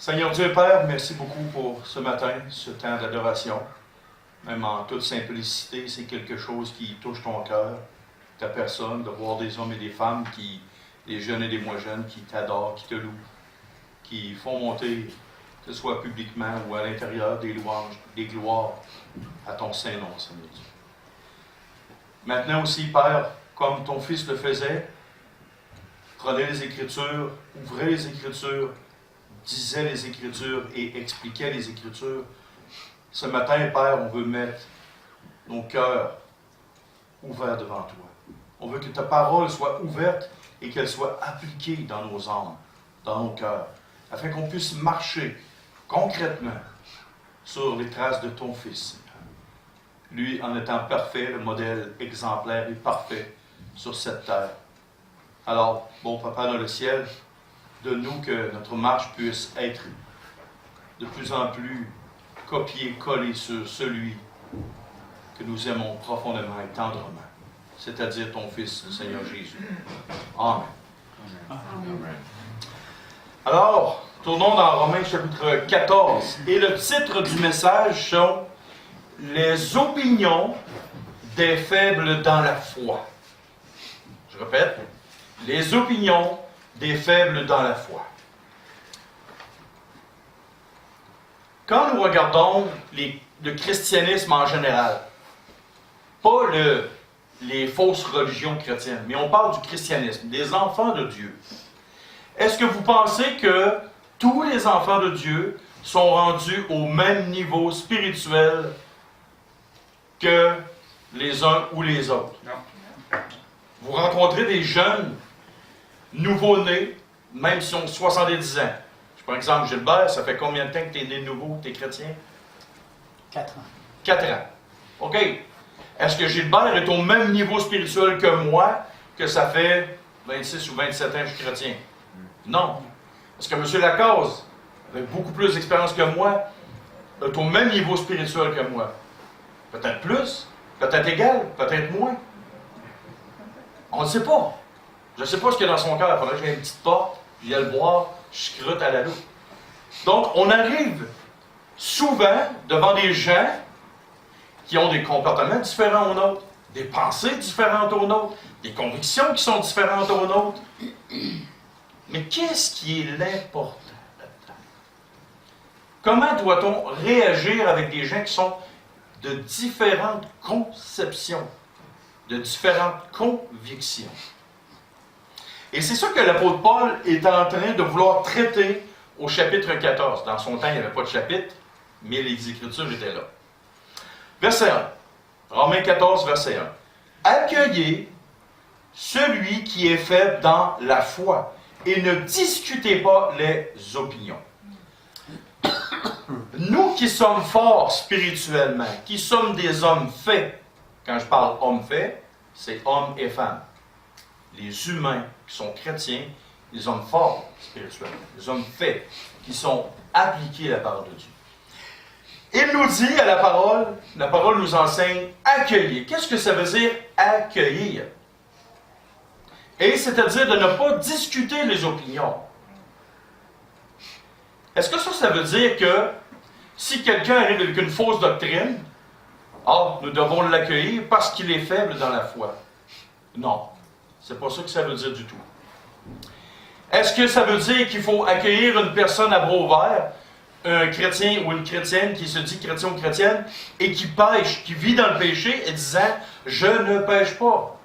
Seigneur Dieu et Père, merci beaucoup pour ce matin, ce temps d'adoration. Même en toute simplicité, c'est quelque chose qui touche ton cœur, ta personne, de voir des hommes et des femmes, des jeunes et des moins jeunes, qui t'adorent, qui te louent, qui font monter, que ce soit publiquement ou à l'intérieur, des louanges, des gloires à ton Saint-Nom, Seigneur Dieu. Maintenant aussi, Père, comme ton Fils le faisait, prenez les Écritures, ouvrez les Écritures, disait les Écritures et expliquait les Écritures. Ce matin, Père, on veut mettre nos cœurs ouverts devant toi. On veut que ta parole soit ouverte et qu'elle soit appliquée dans nos âmes, dans nos cœurs, afin qu'on puisse marcher concrètement sur les traces de ton Fils. Lui, en étant parfait, le modèle exemplaire et parfait sur cette terre. Alors, bon Papa dans le ciel, donne-nous que notre marche puisse être de plus en plus copiée-collée sur celui que nous aimons profondément et tendrement, c'est-à-dire ton Fils, le Seigneur Jésus. Amen. Amen. Alors, tournons dans Romains chapitre 14. Et le titre du message sont « Les opinions des faibles dans la foi ». Je répète, « Les opinions des faibles dans la foi ». Quand nous regardons le christianisme en général, pas les fausses religions chrétiennes, mais on parle du christianisme, des enfants de Dieu. Est-ce que vous pensez que tous les enfants de Dieu sont rendus au même niveau spirituel que les uns ou les autres? Non. Vous rencontrez des jeunes nouveau-nés, même si ont 70 ans. Par exemple, Gilbert, ça fait combien de temps que tu es né nouveau, tu es chrétien? 4 ans. 4 ans. OK. Est-ce que Gilbert est au même niveau spirituel que moi, que ça fait 26 ou 27 ans que je suis chrétien? Non. Est-ce que M. Lacaze, avec beaucoup plus d'expérience que moi, est au même niveau spirituel que moi? Peut-être plus, peut-être égal, peut-être moins. On ne sait pas. Je ne sais pas ce qu'il y a dans son cœur. Il faudrait que j'aie une petite porte, je viens le voir, je scrute à la loupe. Donc, on arrive souvent devant des gens qui ont des comportements différents aux nôtres, des pensées différentes aux nôtres, des convictions qui sont différentes aux nôtres. Mais qu'est-ce qui est l'important là-dedans? Comment doit-on réagir avec des gens qui sont de différentes conceptions, de différentes convictions? Et c'est ça que l'apôtre Paul est en train de vouloir traiter au chapitre 14. Dans son temps, il n'y avait pas de chapitre, mais les Écritures étaient là. Verset 1. Romains 14, verset 1. Accueillez celui qui est faible dans la foi et ne discutez pas les opinions. Nous qui sommes forts spirituellement, qui sommes des hommes faits, quand je parle hommes faits, c'est hommes et femmes. Les humains qui sont chrétiens, les hommes forts spirituellement, les hommes faits, qui sont appliqués à la parole de Dieu. Il nous dit à la parole nous enseigne accueillir. Qu'est-ce que ça veut dire accueillir? Et c'est-à-dire de ne pas discuter les opinions. Est-ce que ça veut dire que si quelqu'un arrive avec une fausse doctrine, nous devons l'accueillir parce qu'il est faible dans la foi? Non. C'est pas ça que ça veut dire du tout. Est-ce que ça veut dire qu'il faut accueillir une personne à bras ouverts, un chrétien ou une chrétienne qui se dit chrétien ou chrétienne, et qui pêche, qui vit dans le péché, et disant « Je ne pêche pas ».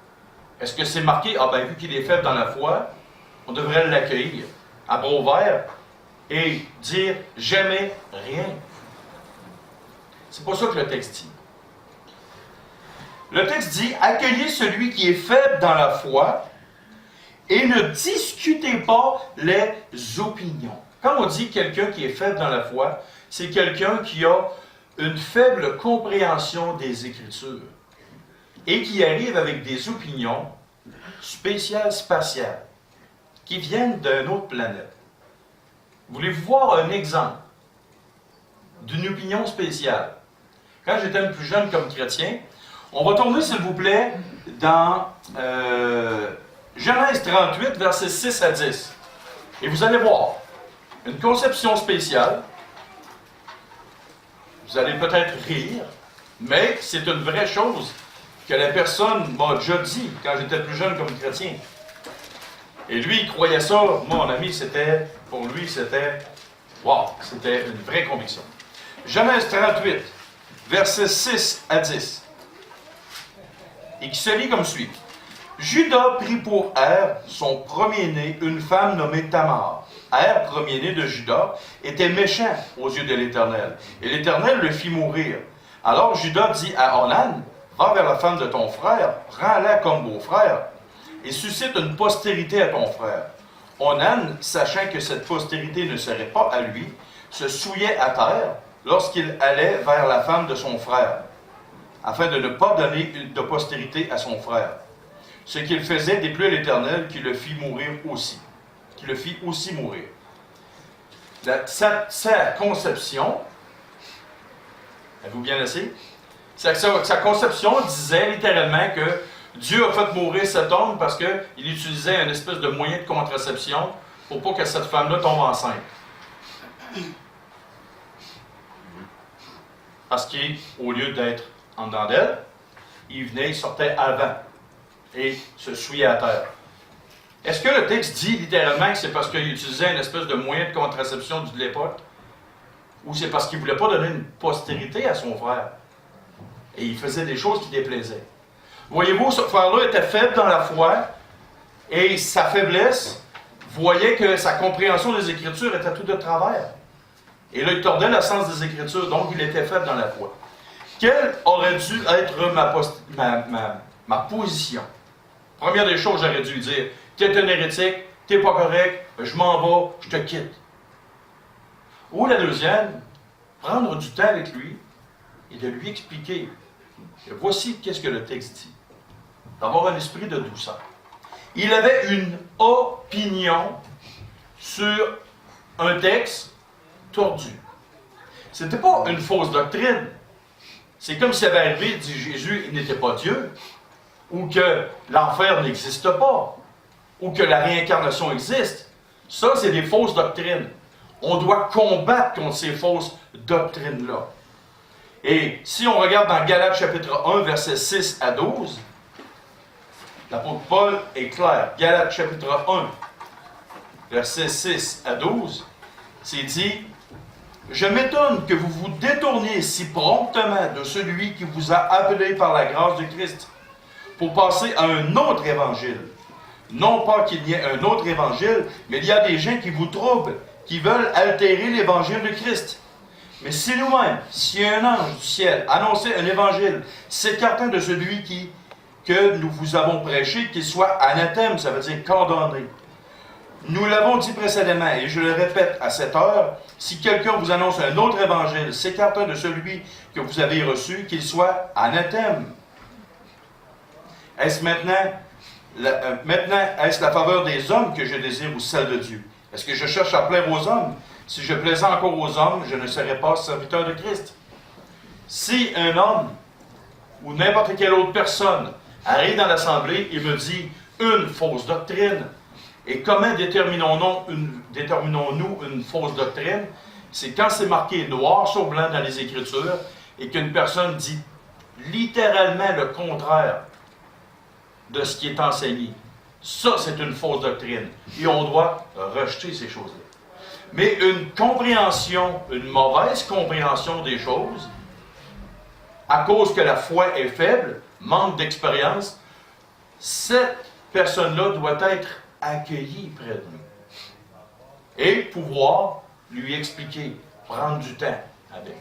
Est-ce que c'est marqué « vu qu'il est faible dans la foi, on devrait l'accueillir à bras ouverts et dire « Jamais rien ». C'est pas ça que le texte dit. Le texte dit « Accueillez celui qui est faible dans la foi et ne discutez pas les opinions. » Quand on dit quelqu'un qui est faible dans la foi, c'est quelqu'un qui a une faible compréhension des Écritures et qui arrive avec des opinions spéciales, spatiales, qui viennent d'une autre planète. Voulez-vous voir un exemple d'une opinion spéciale? Quand j'étais plus jeune comme chrétien, on va tourner, s'il vous plaît, dans Genèse 38, versets 6 à 10. Et vous allez voir. Une conception spéciale. Vous allez peut-être rire, mais c'est une vraie chose que la personne m'a déjà dit quand j'étais plus jeune comme chrétien. Et lui, il croyait ça. Mon ami, pour lui, c'était une vraie conviction. Genèse 38, versets 6 à 10. Et qui se lit comme suit. Judas prit pour son premier-né, une femme nommée Tamar. Premier-né de Judas, était méchant aux yeux de l'Éternel. Et l'Éternel le fit mourir. Alors Judas dit à Onan, va vers la femme de ton frère, rends-la comme beau-frère, et suscite une postérité à ton frère. Onan, sachant que cette postérité ne serait pas à lui, se souillait à terre lorsqu'il allait vers la femme de son frère, afin de ne pas donner de postérité à son frère. Ce qu'il faisait déplut à l'Éternel qui le fit mourir aussi. Qui le fit aussi mourir. Sa conception, avez-vous bien laissé? Sa conception disait littéralement que Dieu a fait mourir cet homme parce qu'il utilisait un espèce de moyen de contraception pour pas que cette femme-là tombe enceinte. Parce qu'au lieu d'être en dedans d'elle, il sortait avant et se souillait à terre. Est-ce que le texte dit littéralement que c'est parce qu'il utilisait une espèce de moyen de contraception de l'époque? Ou c'est parce qu'il ne voulait pas donner une postérité à son frère? Et il faisait des choses qui déplaisaient. Voyez-vous, ce frère-là était faible dans la foi, et sa faiblesse voyait que sa compréhension des Écritures était tout de travers. Et là, il tordait le sens des Écritures, donc il était faible dans la foi. Quelle aurait dû être ma position? Première des choses, j'aurais dû dire, t'es un hérétique, t'es pas correct, je m'en vais, je te quitte. Ou la deuxième, prendre du temps avec lui et de lui expliquer. Voici qu'est-ce que le texte dit. D'avoir un esprit de douceur. Il avait une opinion sur un texte tordu. C'était pas une fausse doctrine. C'est comme s'il avait arrivé et dit Jésus, il n'était pas Dieu, ou que l'enfer n'existe pas, ou que la réincarnation existe. Ça, c'est des fausses doctrines. On doit combattre contre ces fausses doctrines-là. Et si on regarde dans Galates chapitre 1, versets 6 à 12, l'apôtre Paul est clair. Galates chapitre 1, versets 6 à 12, c'est dit « Je m'étonne que vous vous détourniez si promptement de celui qui vous a appelé par la grâce de Christ pour passer à un autre évangile. Non pas qu'il y ait un autre évangile, mais il y a des gens qui vous troublent, qui veulent altérer l'évangile de Christ. Mais si nous-mêmes, si un ange du ciel annonçait un évangile s'écartant de celui que nous vous avons prêché, qu'il soit anathème, ça veut dire condamné. Nous l'avons dit précédemment, et je le répète à cette heure, si quelqu'un vous annonce un autre évangile s'écartant de celui que vous avez reçu, qu'il soit anathème. Est-ce maintenant, est-ce la faveur des hommes que je désire ou celle de Dieu? Est-ce que je cherche à plaire aux hommes? Si je plaisais encore aux hommes, je ne serais pas serviteur de Christ. Si un homme ou n'importe quelle autre personne arrive dans l'assemblée et me dit une fausse doctrine, et comment déterminons-nous une fausse doctrine? C'est quand c'est marqué noir sur blanc dans les Écritures et qu'une personne dit littéralement le contraire de ce qui est enseigné. Ça, c'est une fausse doctrine. Et on doit rejeter ces choses-là. Mais une mauvaise compréhension des choses, à cause que la foi est faible, manque d'expérience, cette personne-là doit être accueillie près de nous. Et pouvoir lui expliquer, prendre du temps avec.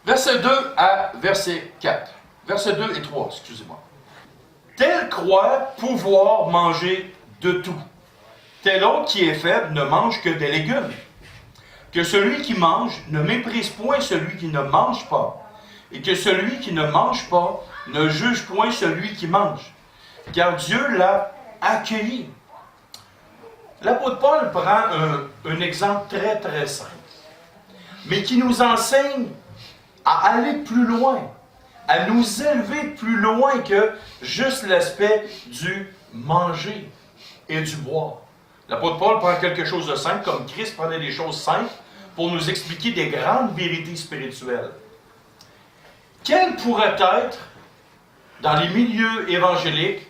Verset 2 à verset 4. Verset 2 et 3, excusez-moi. Tel croit pouvoir manger de tout. Tel autre qui est faible ne mange que des légumes. Que celui qui mange ne méprise point celui qui ne mange pas. Et que celui qui ne mange pas ne juge point celui qui mange. Car Dieu l'a accueilli. L'apôtre Paul prend un exemple très très simple, mais qui nous enseigne à aller plus loin, à nous élever plus loin que juste l'aspect du manger et du boire. L'apôtre Paul prend quelque chose de simple, comme Christ prenait des choses simples, pour nous expliquer des grandes vérités spirituelles. Quelles pourraient être, dans les milieux évangéliques,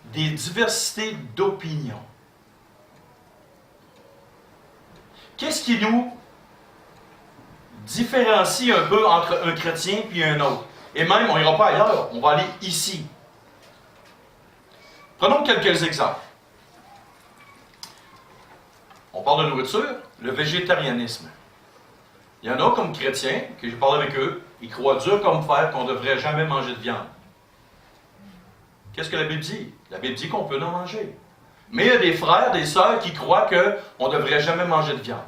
des diversités d'opinions? Qu'est-ce qui nous différencie un peu entre un chrétien et un autre? Et même, on n'ira pas ailleurs, on va aller ici. Prenons quelques exemples. On parle de nourriture, le végétarianisme. Il y en a comme chrétiens, que j'ai parlé avec eux, ils croient dur comme fer qu'on ne devrait jamais manger de viande. Qu'est-ce que la Bible dit? La Bible dit qu'on peut en manger. Mais il y a des frères, des sœurs qui croient qu'on ne devrait jamais manger de viande.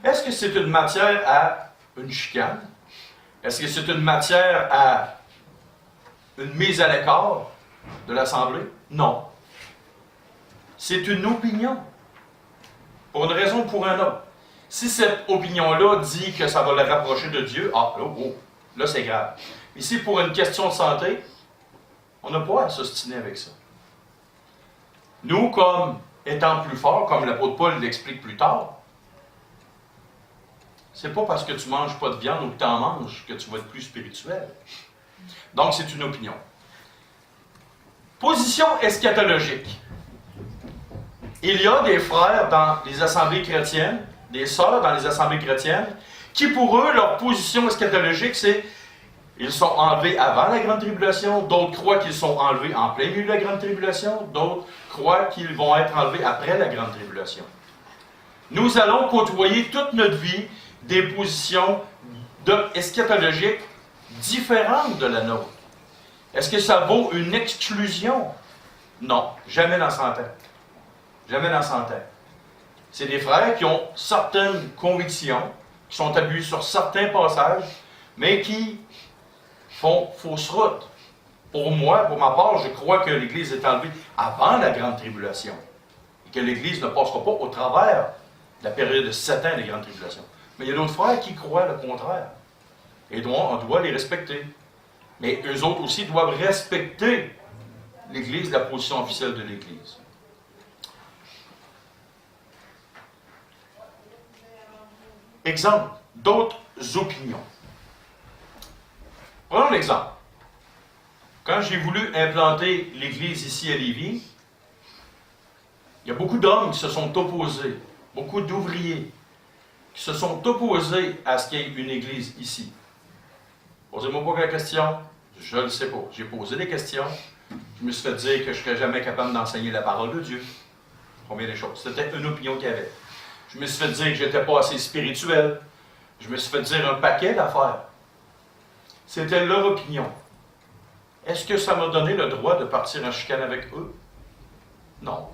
Est-ce que c'est une matière à une chicane? Est-ce que c'est une matière à une mise à l'écart de l'Assemblée? Non. C'est une opinion. Pour une raison ou pour une autre. Si cette opinion-là dit que ça va le rapprocher de Dieu, là c'est grave. Mais si pour une question de santé, on n'a pas à s'ostiner avec ça. Nous, comme étant plus forts, comme l'apôtre Paul l'explique plus tard, c'est pas parce que tu ne manges pas de viande ou que tu en manges que tu vas être plus spirituel. Donc, c'est une opinion. Position eschatologique. Il y a des frères dans les assemblées chrétiennes, des sœurs dans les assemblées chrétiennes, qui pour eux, leur position eschatologique, c'est ils sont enlevés avant la grande tribulation, d'autres croient qu'ils sont enlevés en plein milieu de la grande tribulation, d'autres croient qu'ils vont être enlevés après la grande tribulation. Nous allons côtoyer toute notre vie des positions eschatologiques différentes de la nôtre. Est-ce que ça vaut une exclusion? Non, jamais dans 100 ans. Jamais dans 100 ans. C'est des frères qui ont certaines convictions, qui sont appuyés sur certains passages, mais qui font fausse route. Pour moi, pour ma part, je crois que l'Église est enlevée avant la grande tribulation. Et que l'Église ne passera pas au travers de la période de 7 ans de grande tribulation. Mais il y a d'autres frères qui croient le contraire. Et on doit les respecter. Mais eux autres aussi doivent respecter l'Église, la position officielle de l'Église. Exemple, d'autres opinions. Prenons l'exemple. Quand j'ai voulu implanter l'Église ici à Lévis, il y a beaucoup d'hommes qui se sont opposés, beaucoup d'ouvriers qui se sont opposés à ce qu'il y ait une Église ici. Posez-moi pas la question, je ne le sais pas. J'ai posé des questions, je me suis fait dire que je ne serais jamais capable d'enseigner la parole de Dieu. Combien de choses. C'était une opinion qu'il y avait. Je me suis fait dire que je n'étais pas assez spirituel. Je me suis fait dire un paquet d'affaires. C'était leur opinion. Est-ce que ça m'a donné le droit de partir en chicane avec eux? Non.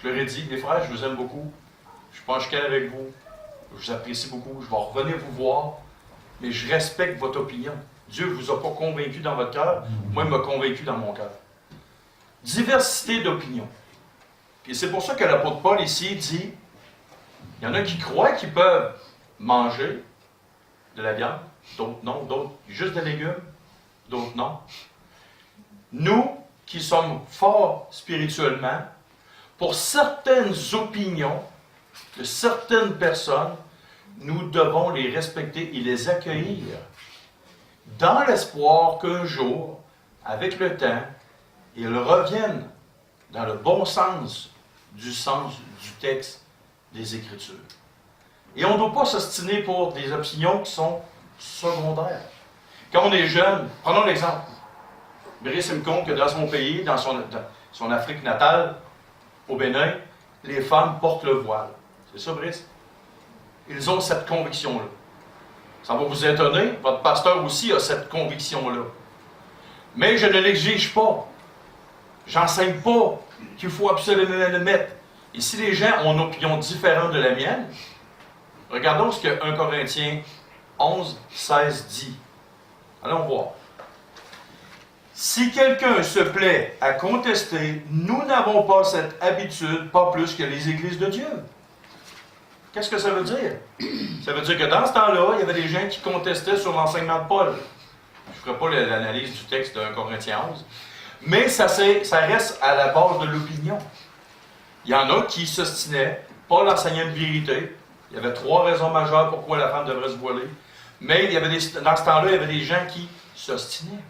Je leur ai dit, les frères, je vous aime beaucoup. Je ne suis pas en chicane avec vous. Je vous apprécie beaucoup. Je vais revenir vous voir. Mais je respecte votre opinion. Dieu ne vous a pas convaincu dans votre cœur. Moi, il m'a convaincu dans mon cœur. Diversité d'opinions. Et c'est pour ça que l'apôtre Paul ici dit, il y en a qui croient qu'ils peuvent manger de la viande, d'autres non, d'autres juste des légumes, d'autres non. Nous, qui sommes forts spirituellement, pour certaines opinions de certaines personnes, nous devons les respecter et les accueillir dans l'espoir qu'un jour, avec le temps, ils reviennent dans le bon sens du texte des Écritures. Et on ne doit pas s'ostiner pour des opinions qui sont secondaires. Quand on est jeune, prenons l'exemple. Brice me compte que dans son pays, dans son Afrique natale, au Bénin, les femmes portent le voile. C'est ça, Brice? Ils ont cette conviction-là. Ça va vous étonner, votre pasteur aussi a cette conviction-là. Mais je ne l'exige pas. J'enseigne pas qu'il faut absolument le mettre. Et si les gens ont une opinion différente de la mienne, regardons ce que 1 Corinthiens 11, 16 dit. Allons voir. Si quelqu'un se plaît à contester, nous n'avons pas cette habitude, pas plus que les églises de Dieu. Qu'est-ce que ça veut dire? Ça veut dire que dans ce temps-là, il y avait des gens qui contestaient sur l'enseignement de Paul. Je ne ferai pas l'analyse du texte de 1 Corinthiens 11. Mais ça reste à la base de l'opinion. Il y en a qui s'ostinaient. Paul enseignait une vérité. Il y avait 3 raisons majeures pourquoi la femme devrait se voiler. Mais il y avait dans ce temps-là, il y avait des gens qui s'ostinaient.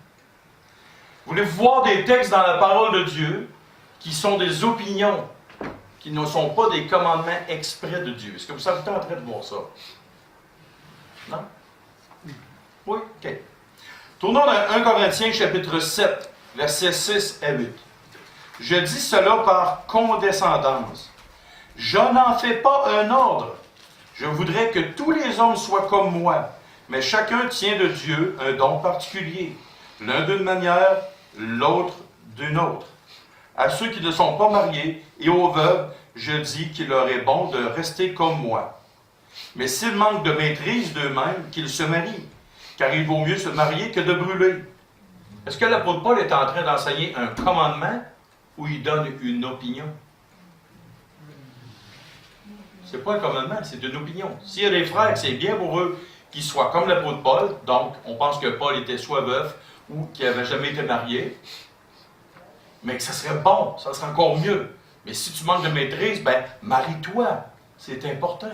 Voulez-vous voir des textes dans la parole de Dieu qui sont des opinions, qui ne sont pas des commandements exprès de Dieu? Est-ce que vous êtes en train de voir ça? Non? Oui? OK. Tournons dans 1 Corinthiens chapitre 7, versets 6 à 8. Je dis cela par condescendance. Je n'en fais pas un ordre. Je voudrais que tous les hommes soient comme moi, mais chacun tient de Dieu un don particulier, l'un d'une manière, l'autre d'une autre. À ceux qui ne sont pas mariés et aux veuves, je dis qu'il leur est bon de rester comme moi. Mais s'ils manquent de maîtrise d'eux-mêmes, qu'ils se marient, car il vaut mieux se marier que de brûler. Est-ce que l'apôtre Paul est en train d'enseigner un commandement ou il donne une opinion? C'est pas un commandement, c'est une opinion. S'il y a des frères, c'est bien pour eux qu'ils soient comme l'apôtre Paul, donc on pense que Paul était soit veuf ou qu'il n'avait jamais été marié, mais que ça serait bon, ça serait encore mieux. Mais si tu manques de maîtrise, ben marie-toi, c'est important.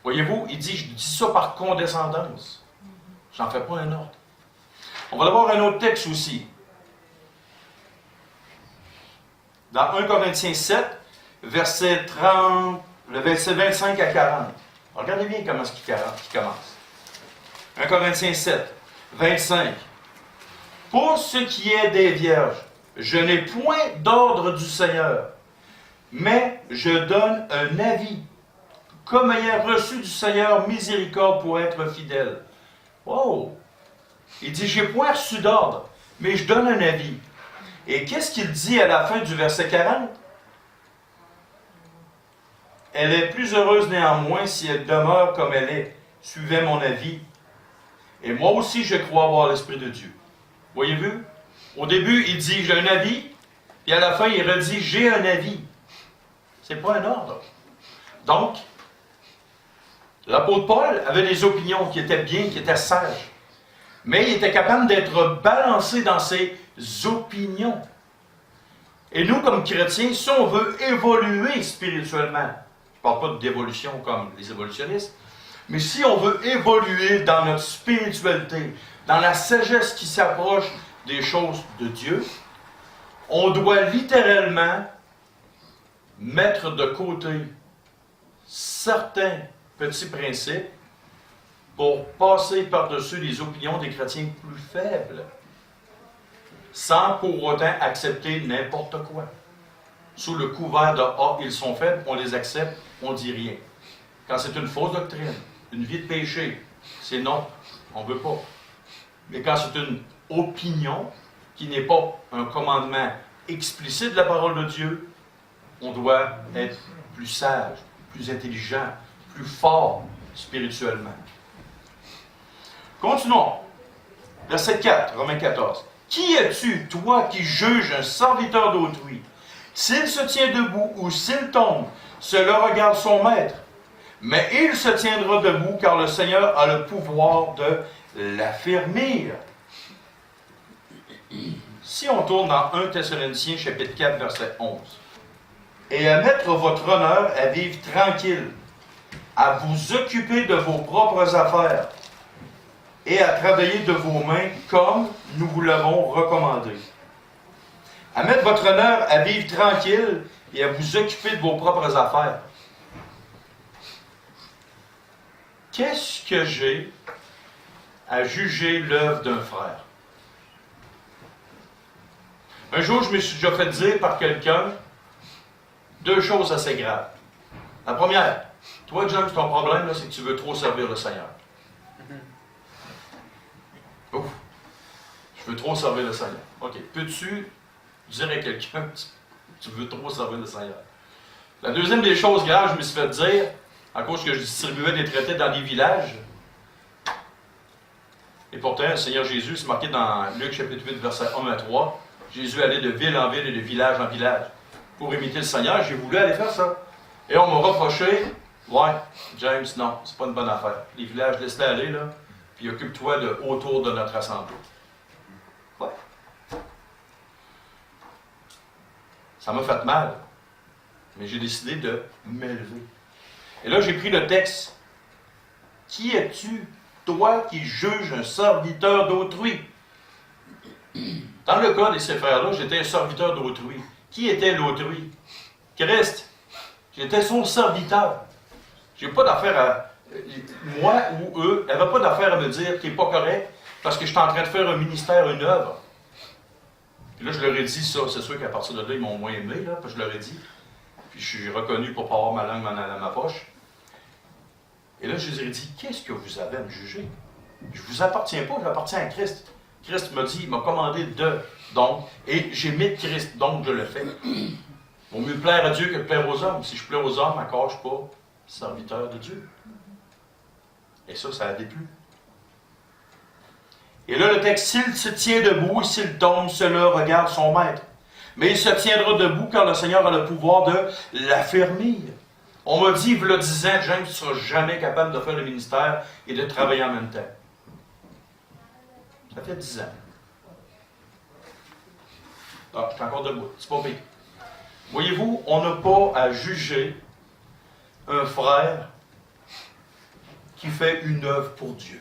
Voyez-vous, il dit, je dis ça par condescendance. J'en fais pas un ordre. On va avoir un autre texte aussi. Dans 1 Corinthiens 7, verset 30, le verset 25 à 40. Regardez bien comment il commence. 1 Corinthiens 7, 25. Pour ce qui est des vierges, je n'ai point d'ordre du Seigneur, mais je donne un avis, comme ayant reçu du Seigneur miséricorde pour être fidèle. Oh! Il dit, j'ai point reçu d'ordre, mais je donne un avis. Et qu'est-ce qu'il dit à la fin du verset 40? Elle est plus heureuse néanmoins si elle demeure comme elle est. Suivez mon avis. Et moi aussi, je crois avoir l'Esprit de Dieu. Voyez-vous? Au début, il dit, j'ai un avis. Puis à la fin, il redit, j'ai un avis. C'est pas un ordre. Donc, l'apôtre Paul avait des opinions qui étaient bien, qui étaient sages. Mais il était capable d'être balancé dans ses opinions. Et nous, comme chrétiens, si on veut évoluer spirituellement, je ne parle pas d'évolution comme les évolutionnistes, mais si on veut évoluer dans notre spiritualité, dans la sagesse qui s'approche des choses de Dieu, on doit littéralement mettre de côté certains petits principes pour passer par-dessus les opinions des chrétiens plus faibles, sans pour autant accepter n'importe quoi. Sous le couvert de « Ah, ils sont faibles », on les accepte, on ne dit rien. Quand c'est une fausse doctrine, une vie de péché, c'est non, on ne veut pas. Mais quand c'est une opinion qui n'est pas un commandement explicite de la parole de Dieu, on doit être plus sage, plus intelligent, plus fort spirituellement. Continuons. Verset 4, Romains 14. Qui es-tu, toi, qui juges un serviteur d'autrui? S'il se tient debout ou s'il tombe, cela regarde son maître. Mais il se tiendra debout, car le Seigneur a le pouvoir de l'affermir. Si on tourne dans 1 Thessaloniciens, chapitre 4, verset 11. Et à mettre votre honneur à vivre tranquille, à vous occuper de vos propres affaires, et à travailler de vos mains comme nous vous l'avons recommandé. À mettre votre honneur à vivre tranquille et à vous occuper de vos propres affaires. Qu'est-ce que j'ai à juger l'œuvre d'un frère? Un jour, je me suis déjà fait dire par quelqu'un 2 choses assez graves. La première, toi, John, ton problème, c'est que tu veux trop servir le Seigneur. Ouf, je veux trop servir le Seigneur. OK, peux-tu dire à quelqu'un tu veux trop servir le Seigneur? La deuxième des choses graves, je me suis fait dire, à cause que je distribuais des traités dans des villages, et pourtant, le Seigneur Jésus, c'est marqué dans Luc chapitre 8, verset 1 à 3, Jésus allait de ville en ville et de village en village. Pour imiter le Seigneur, j'ai voulu aller faire ça. Et on m'a reproché, ouais, James, non, c'est pas une bonne affaire. Les villages, laisse-les aller, là, puis occupe-toi autour de notre assemblée. Ouais. Ça m'a fait mal. Mais j'ai décidé de m'élever. Et là, j'ai pris le texte. Qui es-tu, toi qui juges un serviteur d'autrui? Dans le cas de ces frères-là, j'étais un serviteur d'autrui. Qui était l'autrui? Christ. J'étais son serviteur. J'ai pas d'affaire à... Moi ou eux n'avaient pas d'affaire à me dire qu'il n'est pas correct parce que je suis en train de faire un ministère, une œuvre. Et là, je leur ai dit ça. C'est sûr qu'à partir de là, ils m'ont moins aimé, là, parce que je leur ai dit. Puis je suis reconnu pour ne pas avoir ma langue dans ma poche. Et là, je leur ai dit, qu'est-ce que vous avez à me juger? Je ne vous appartiens pas, j'appartiens à Christ. Christ m'a dit, il m'a commandé de, donc, et j'imite Christ, donc je le fais. Il vaut mieux plaire à Dieu que de plaire aux hommes. Si je plaire aux hommes, encore je ne suis pas serviteur de Dieu. Et ça a déplu. Et là, le texte, s'il se tient debout, s'il tombe, cela regarde son maître. Mais il se tiendra debout car le Seigneur a le pouvoir de l'affermir. On m'a dit, il y a 10 ans, James, tu ne seras jamais capable de faire le ministère et de travailler en même temps. Ça fait 10 ans. Ah, je suis encore debout. C'est pas pire. Voyez-vous, on n'a pas à juger un frère qui fait une œuvre pour Dieu.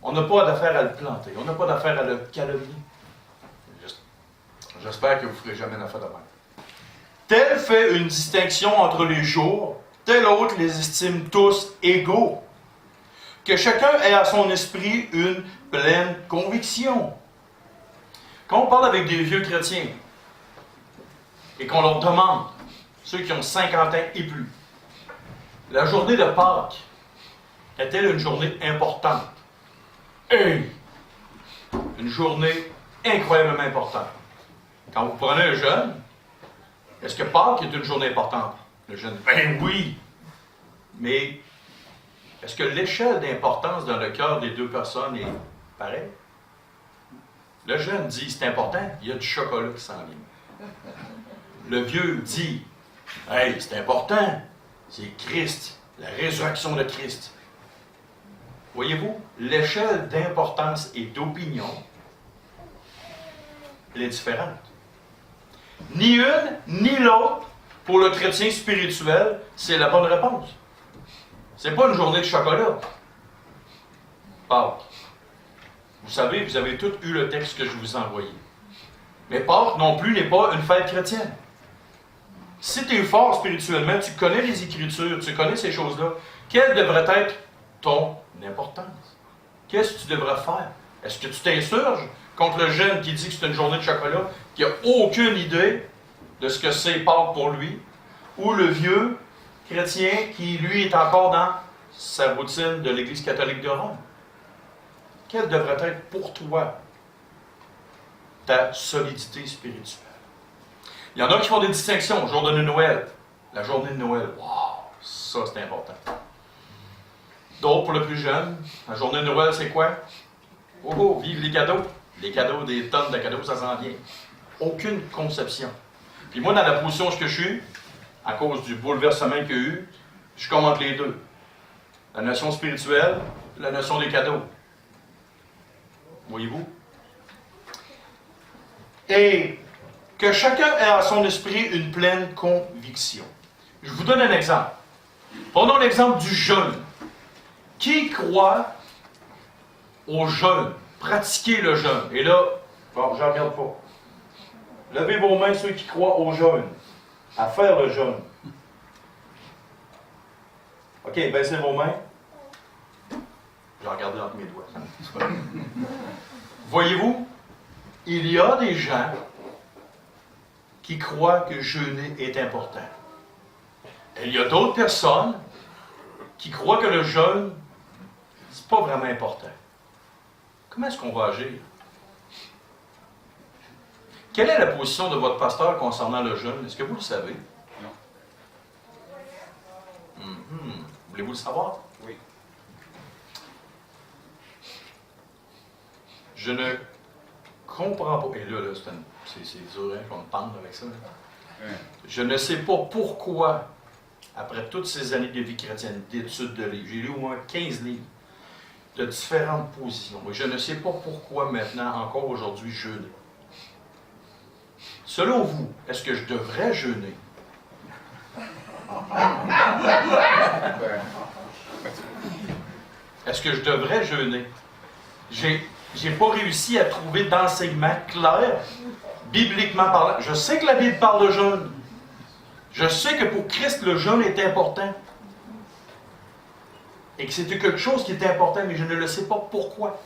On n'a pas d'affaire à le planter. On n'a pas d'affaire à le calomnier. J'espère que vous ne ferez jamais d'affaire de même. Tel fait une distinction entre les jours, tel autre les estime tous égaux. Que chacun ait à son esprit une pleine conviction. Quand on parle avec des vieux chrétiens et qu'on leur demande, ceux qui ont 50 ans et plus, la journée de Pâques est-elle une journée importante? Hey! Une journée incroyablement importante. Quand vous prenez un jeune, est-ce que Pâques est une journée importante? Le jeune, ben oui! Mais est-ce que l'échelle d'importance dans le cœur des deux personnes est pareille? Le jeune dit, c'est important, il y a du chocolat qui s'enligne. Le vieux dit, hey, c'est important, c'est Christ, la résurrection de Christ. Voyez-vous, l'échelle d'importance et d'opinion, elle est différente. Ni une, ni l'autre, pour le chrétien spirituel, c'est la bonne réponse. C'est pas une journée de chocolat. Pâques. Vous savez, vous avez tous eu le texte que je vous ai envoyé. Mais Pâques non plus n'est pas une fête chrétienne. Si tu es fort spirituellement, tu connais les Écritures, tu connais ces choses-là, quelle devrait être ton importance? Qu'est-ce que tu devrais faire? Est-ce que tu t'insurges contre le jeune qui dit que c'est une journée de chocolat, qui n'a aucune idée de ce que c'est Pâques pour lui, ou le vieux chrétien qui, lui, est encore dans sa routine de l'Église catholique de Rome? Quelle devrait être pour toi ta solidité spirituelle? Il y en a qui font des distinctions. Le jour de Noël, la journée de Noël, wow, ça c'est important. D'autres, pour le plus jeune, la journée de Noël, c'est quoi? Oh, vive les cadeaux. Les cadeaux, des tonnes de cadeaux, ça s'en vient. Aucune conception. Puis moi, dans la position où je suis, à cause du bouleversement qu'il y a eu, je commente les deux. La notion spirituelle, la notion des cadeaux. Voyez-vous? Et que chacun ait à son esprit une pleine conviction. Je vous donne un exemple. Prenons l'exemple du jeûne. Qui croit au jeûne? Pratiquer le jeûne. Et là, bon, je ne regarde pas. Levez vos mains ceux qui croient au jeûne. À faire le jeûne. OK, baissez vos mains. Je vais regarder entre mes doigts. Voyez-vous, il y a des gens qui croient que jeûner est important. Et il y a d'autres personnes qui croient que le jeûne, c'est pas vraiment important. Comment est-ce qu'on va agir? Quelle est la position de votre pasteur concernant le jeûne? Est-ce que vous le savez? Non. Voulez-vous le savoir? Oui. Je ne comprends pas. Et là, c'est dur hein, qu'on me parle avec ça. Je ne sais pas pourquoi, après toutes ces années de vie chrétienne, d'études de livres, j'ai lu au moins 15 livres de différentes positions. Et je ne sais pas pourquoi maintenant, encore aujourd'hui, jeûner. Selon vous, est-ce que je devrais jeûner? Est-ce que je devrais jeûner? J'ai pas réussi à trouver d'enseignement clair, bibliquement parlant. Je sais que la Bible parle de jeûne. Je sais que pour Christ, le jeûne est important. Et que c'était quelque chose qui était important, mais je ne le sais pas pourquoi.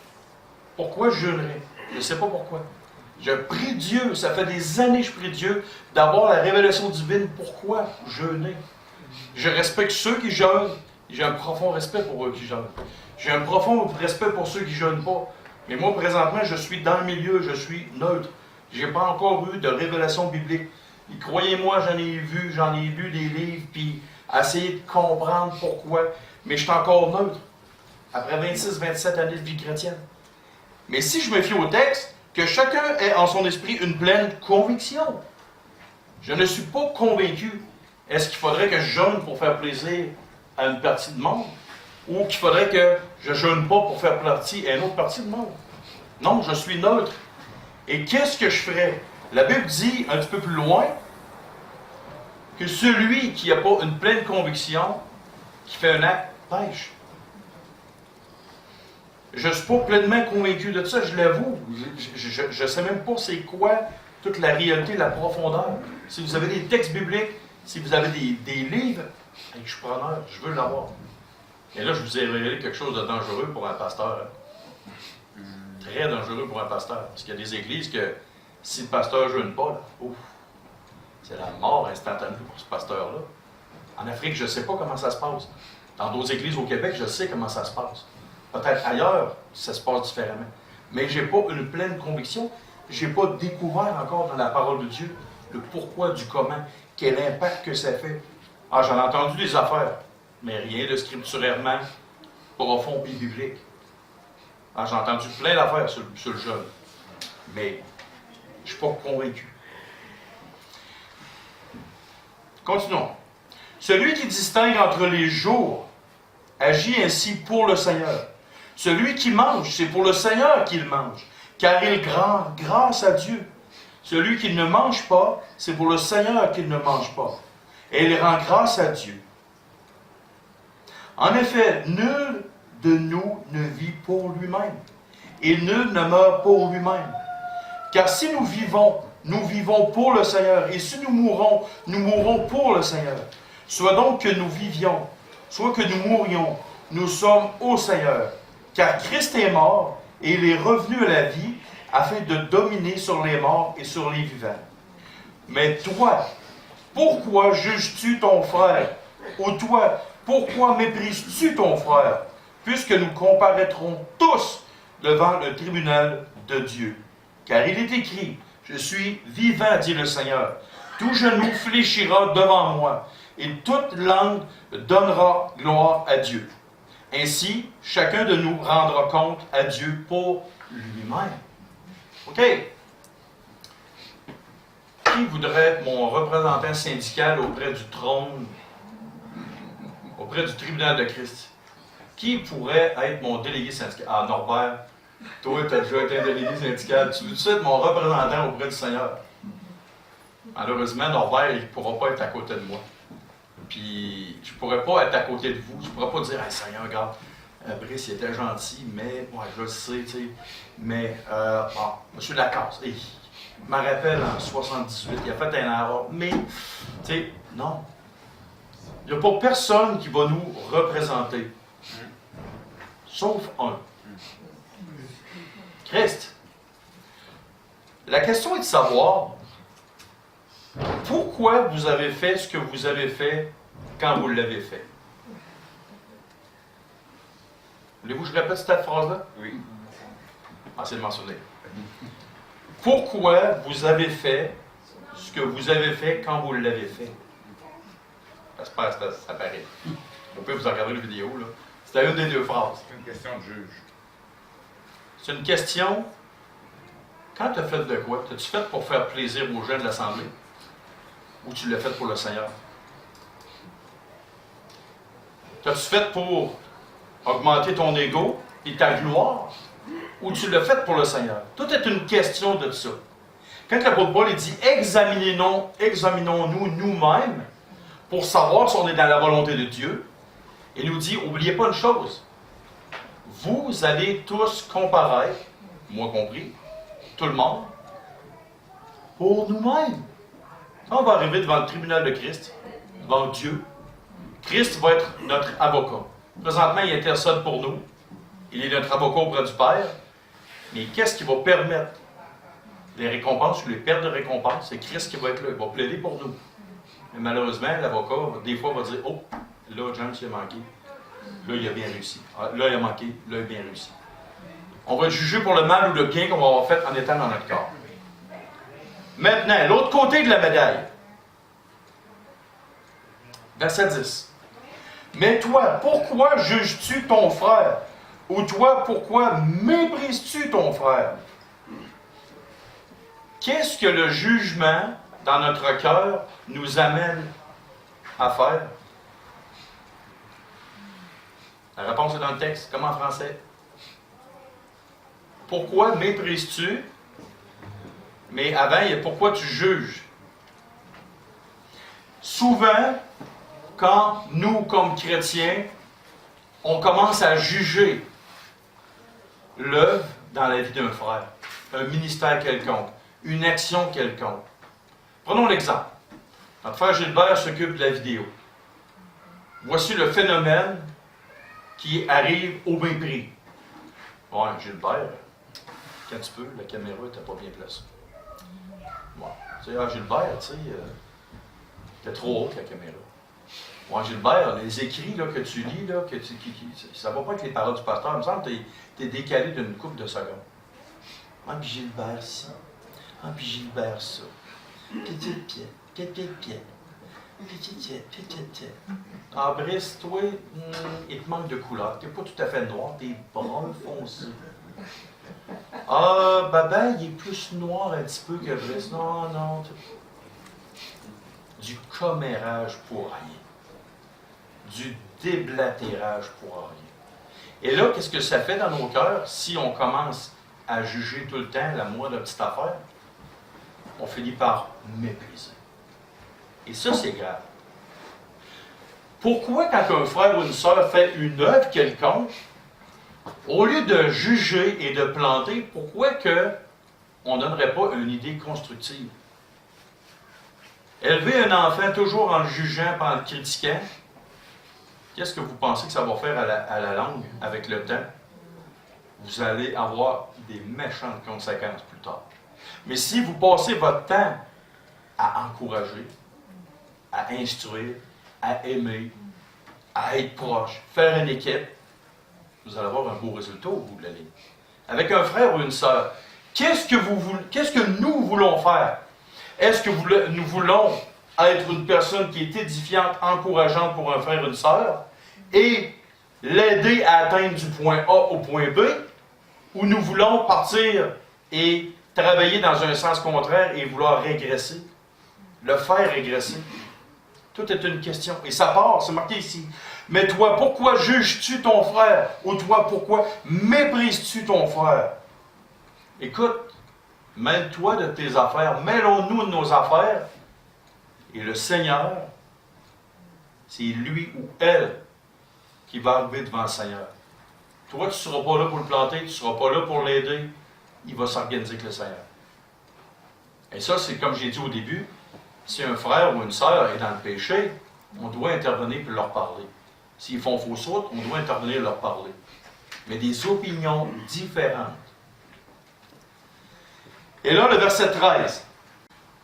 Pourquoi je jeûnerais? Je ne sais pas pourquoi. Je prie Dieu, ça fait des années que je prie Dieu d'avoir la révélation divine. Pourquoi jeûner? Je respecte ceux qui jeûnent. J'ai un profond respect pour eux qui jeûnent. J'ai un profond respect pour ceux qui ne jeûnent pas. Mais moi, présentement, je suis dans le milieu, je suis neutre. Je n'ai pas encore eu de révélation biblique. Et croyez-moi, j'en ai vu, j'en ai lu des livres, puis essayer de comprendre pourquoi. Mais je suis encore neutre. Après 26-27 années de vie chrétienne. Mais si je me fie au texte, que chacun ait en son esprit une pleine conviction. Je ne suis pas convaincu. Est-ce qu'il faudrait que je jeûne pour faire plaisir à une partie du monde? Ou qu'il faudrait que je jeûne pas pour faire partie à une autre partie du monde? Non, je suis neutre. Et qu'est-ce que je ferais? La Bible dit un petit peu plus loin que celui qui n'a pas une pleine conviction, qui fait un acte, pêche. Je ne suis pas pleinement convaincu de ça, je l'avoue. Je ne sais même pas c'est quoi toute la réalité, la profondeur. Si vous avez des textes bibliques, si vous avez des livres, je suis preneur, je veux l'avoir. Et là, je vous ai révélé quelque chose de dangereux pour un pasteur. Très dangereux pour un pasteur. Parce qu'il y a des églises que si le pasteur ne jeûne pas, là, ouf, c'est la mort instantanée pour ce pasteur-là. En Afrique, je ne sais pas comment ça se passe. Dans d'autres églises au Québec, je sais comment ça se passe. Peut-être ailleurs, ça se passe différemment. Mais je n'ai pas une pleine conviction. Je n'ai pas découvert encore dans la parole de Dieu le pourquoi du comment, quel impact que ça fait. Ah, j'en ai entendu des affaires, mais rien de scripturairement profond et biblique. Ah, j'ai entendu plein d'affaires sur le jeûne, mais je ne suis pas convaincu. Continuons. Celui qui distingue entre les jours agit ainsi pour le Seigneur. Celui qui mange, c'est pour le Seigneur qu'il mange, car il rend grâce à Dieu. Celui qui ne mange pas, c'est pour le Seigneur qu'il ne mange pas, et il rend grâce à Dieu. En effet, nul de nous ne vit pour lui-même, et nul ne meurt pour lui-même. Car si nous vivons pour le Seigneur, et si nous mourrons pour le Seigneur. Soit donc que nous vivions, soit que nous mourions, nous sommes au Seigneur. Car Christ est mort, et il est revenu à la vie, afin de dominer sur les morts et sur les vivants. Mais toi, pourquoi juges-tu ton frère? Ou toi, pourquoi méprises-tu ton frère? Puisque nous comparaîtrons tous devant le tribunal de Dieu. Car il est écrit, « Je suis vivant, dit le Seigneur. Tout genou fléchira devant moi, et toute langue donnera gloire à Dieu. Ainsi, chacun de nous rendra compte à Dieu pour lui-même. » OK. Qui voudrait être mon représentant syndical auprès du trône, auprès du tribunal de Christ? Qui pourrait être mon délégué syndical? Ah, Norbert, toi, tu as déjà été un délégué syndical. Tu veux être mon représentant auprès du Seigneur? Malheureusement, Norbert, il ne pourra pas être à côté de moi. Puis, je ne pourrais pas être à côté de vous. Je ne pourrais pas dire, hey, Seigneur, regarde, Brice, il était gentil, mais, moi, je le sais, tu sais. Mais, M. Lacasse, je me rappelle en 78, il a fait un erreur. Mais, tu sais, non. Il n'y a pas personne qui va nous représenter. Sauf un. Christ. La question est de savoir pourquoi vous avez fait ce que vous avez fait quand vous l'avez fait. Voulez-vous que je répète cette phrase-là? Oui. Ah, c'est de mentionner. Pourquoi vous avez fait ce que vous avez fait quand vous l'avez fait? J'espère que ça paraît. Vous pouvez vous en regarder la vidéo, là. C'était une des deux phrases. C'est une question de juge. C'est une question. Quand tu as fait de quoi? T'as-tu fait pour faire plaisir aux gens de l'Assemblée? Ou tu l'as fait pour le Seigneur? T'as-tu fait pour augmenter ton ego et ta gloire? Ou tu l'as fait pour le Seigneur? Tout est une question de ça. Quand l'apôtre Paul dit examinons-nous nous-mêmes pour savoir si on est dans la volonté de Dieu. Il nous dit, n'oubliez pas une chose, vous allez tous comparaître, moi compris, tout le monde, pour nous-mêmes. On va arriver devant le tribunal de Christ, devant Dieu. Christ va être notre avocat. Présentement, il intercède pour nous. Il est notre avocat auprès du Père. Mais qu'est-ce qui va permettre les récompenses ou les pertes de récompenses? C'est Christ qui va être là. Il va plaider pour nous. Mais malheureusement, l'avocat, des fois, va dire, oh, là, James, il a manqué. Là, il a bien réussi. Là, il a manqué. Là, il a bien réussi. On va être jugé pour le mal ou le bien qu'on va avoir fait en étant dans notre corps. Maintenant, l'autre côté de la médaille. Verset 10. Mais toi, pourquoi juges-tu ton frère? Ou toi, pourquoi méprises-tu ton frère? Qu'est-ce que le jugement dans notre cœur nous amène à faire? La réponse est dans le texte, comme en français. Pourquoi méprises-tu? Mais avant, il y a pourquoi tu juges. Souvent, quand nous, comme chrétiens, on commence à juger l'œuvre dans la vie d'un frère, un ministère quelconque, une action quelconque. Prenons l'exemple. Notre frère Gilbert s'occupe de la vidéo. Voici le phénomène qui arrive au bien prix. Ouais, Gilbert, quand tu peux, la caméra n'était pas bien placée. Ouais. Tu sais, Gilbert, tu sais, t'es trop haute la caméra. Ouais, Gilbert, les écrits là, que tu lis, là, ça ne va pas avec les paroles du pasteur. Il me semble que tu es décalé d'une couple de secondes. Ah, puis Gilbert, ça. Ah, puis Gilbert, ça. Petite pied, petite pied. Ah, Brice, toi, il te manque de couleur. Tu n'es pas tout à fait noir, tu es brun foncé. Ah, Baba, il est plus noir un petit peu que Brice. Non, non. Du commérage pour rien. Du déblatérage pour rien. Et là, qu'est-ce que ça fait dans nos cœurs si on commence à juger tout le temps la moindre petite affaire? On finit par mépriser. Et ça, c'est grave. Pourquoi, quand un frère ou une sœur fait une œuvre quelconque, au lieu de juger et de planter, pourquoi on ne donnerait pas une idée constructive? Élever un enfant toujours en le jugeant, en le critiquant, qu'est-ce que vous pensez que ça va faire à la langue avec le temps? Vous allez avoir des méchantes conséquences plus tard. Mais si vous passez votre temps à encourager, à instruire, à aimer, à être proche, faire une équipe, vous allez avoir un beau résultat au bout de la ligne. Avec un frère ou une sœur, qu'est-ce que nous voulons faire? Est-ce que nous voulons être une personne qui est édifiante, encourageante pour un frère ou une sœur et l'aider à atteindre du point A au point B? Ou nous voulons partir et travailler dans un sens contraire et vouloir régresser? Le faire régresser? Tout est une question. Et ça part, c'est marqué ici. Mais toi, pourquoi juges-tu ton frère? Ou toi, pourquoi méprises-tu ton frère? Écoute, mêle-toi de tes affaires, mêlons-nous de nos affaires. Et le Seigneur, c'est lui ou elle qui va arriver devant le Seigneur. Toi, tu ne seras pas là pour le planter, tu ne seras pas là pour l'aider. Il va s'organiser avec le Seigneur. Et ça, c'est comme j'ai dit au début, si un frère ou une sœur est dans le péché, on doit intervenir pour leur parler. S'ils font fausse route, on doit intervenir et leur parler. Mais des opinions différentes. Et là, le verset 13.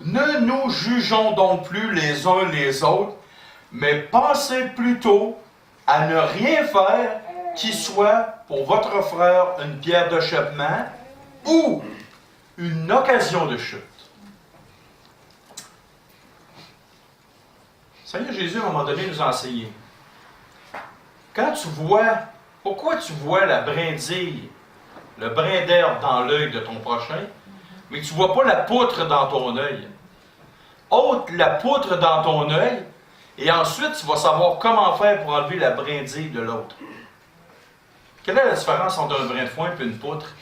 Ne nous jugeons donc plus les uns les autres, mais pensez plutôt à ne rien faire qui soit pour votre frère une pierre d'achoppement ou une occasion de chute. Seigneur Jésus, à un moment donné, nous a enseigné. Quand tu vois, pourquoi tu vois la brindille, le brin d'herbe dans l'œil de ton prochain, mais tu ne vois pas la poutre dans ton œil? Ôte la poutre dans ton œil, et ensuite tu vas savoir comment faire pour enlever la brindille de l'autre. Quelle est la différence entre un brin de foin et une poutre?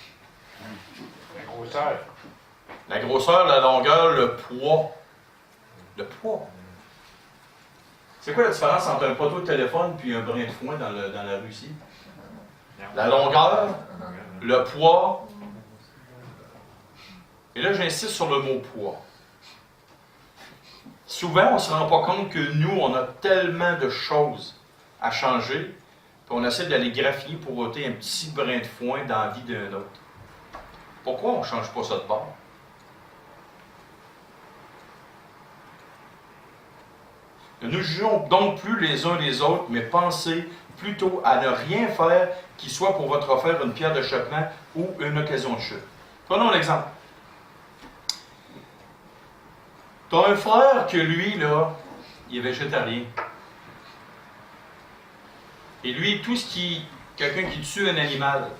La grosseur. La grosseur, la longueur, le poids. Le poids. C'est quoi la différence entre un poteau de téléphone et un brin de foin dans la rue ici? La longueur, le poids. Et là, j'insiste sur le mot poids. Souvent, on ne se rend pas compte que nous, on a tellement de choses à changer, puis on essaie d'aller graffier pour ôter un petit brin de foin dans la vie d'un autre. Pourquoi on ne change pas ça de bord? Ne nous jugeons donc plus les uns les autres, mais pensez plutôt à ne rien faire qui soit pour votre affaire une pierre d'achoppement ou une occasion de chute. Prenons l'exemple. Tu as un frère que lui, là, il est végétarien. Et lui, tout ce qui... quelqu'un qui tue un animal,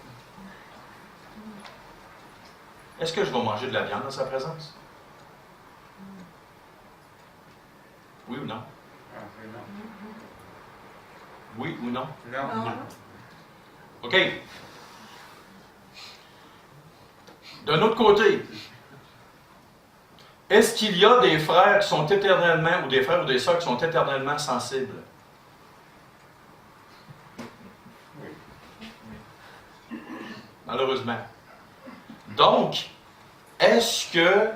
est-ce que je vais manger de la viande dans sa présence? Oui ou non? Oui ou non? Non. OK. D'un autre côté, est-ce qu'il y a des frères qui sont éternellement, ou des frères ou des sœurs qui sont éternellement sensibles? Malheureusement. Donc, est-ce que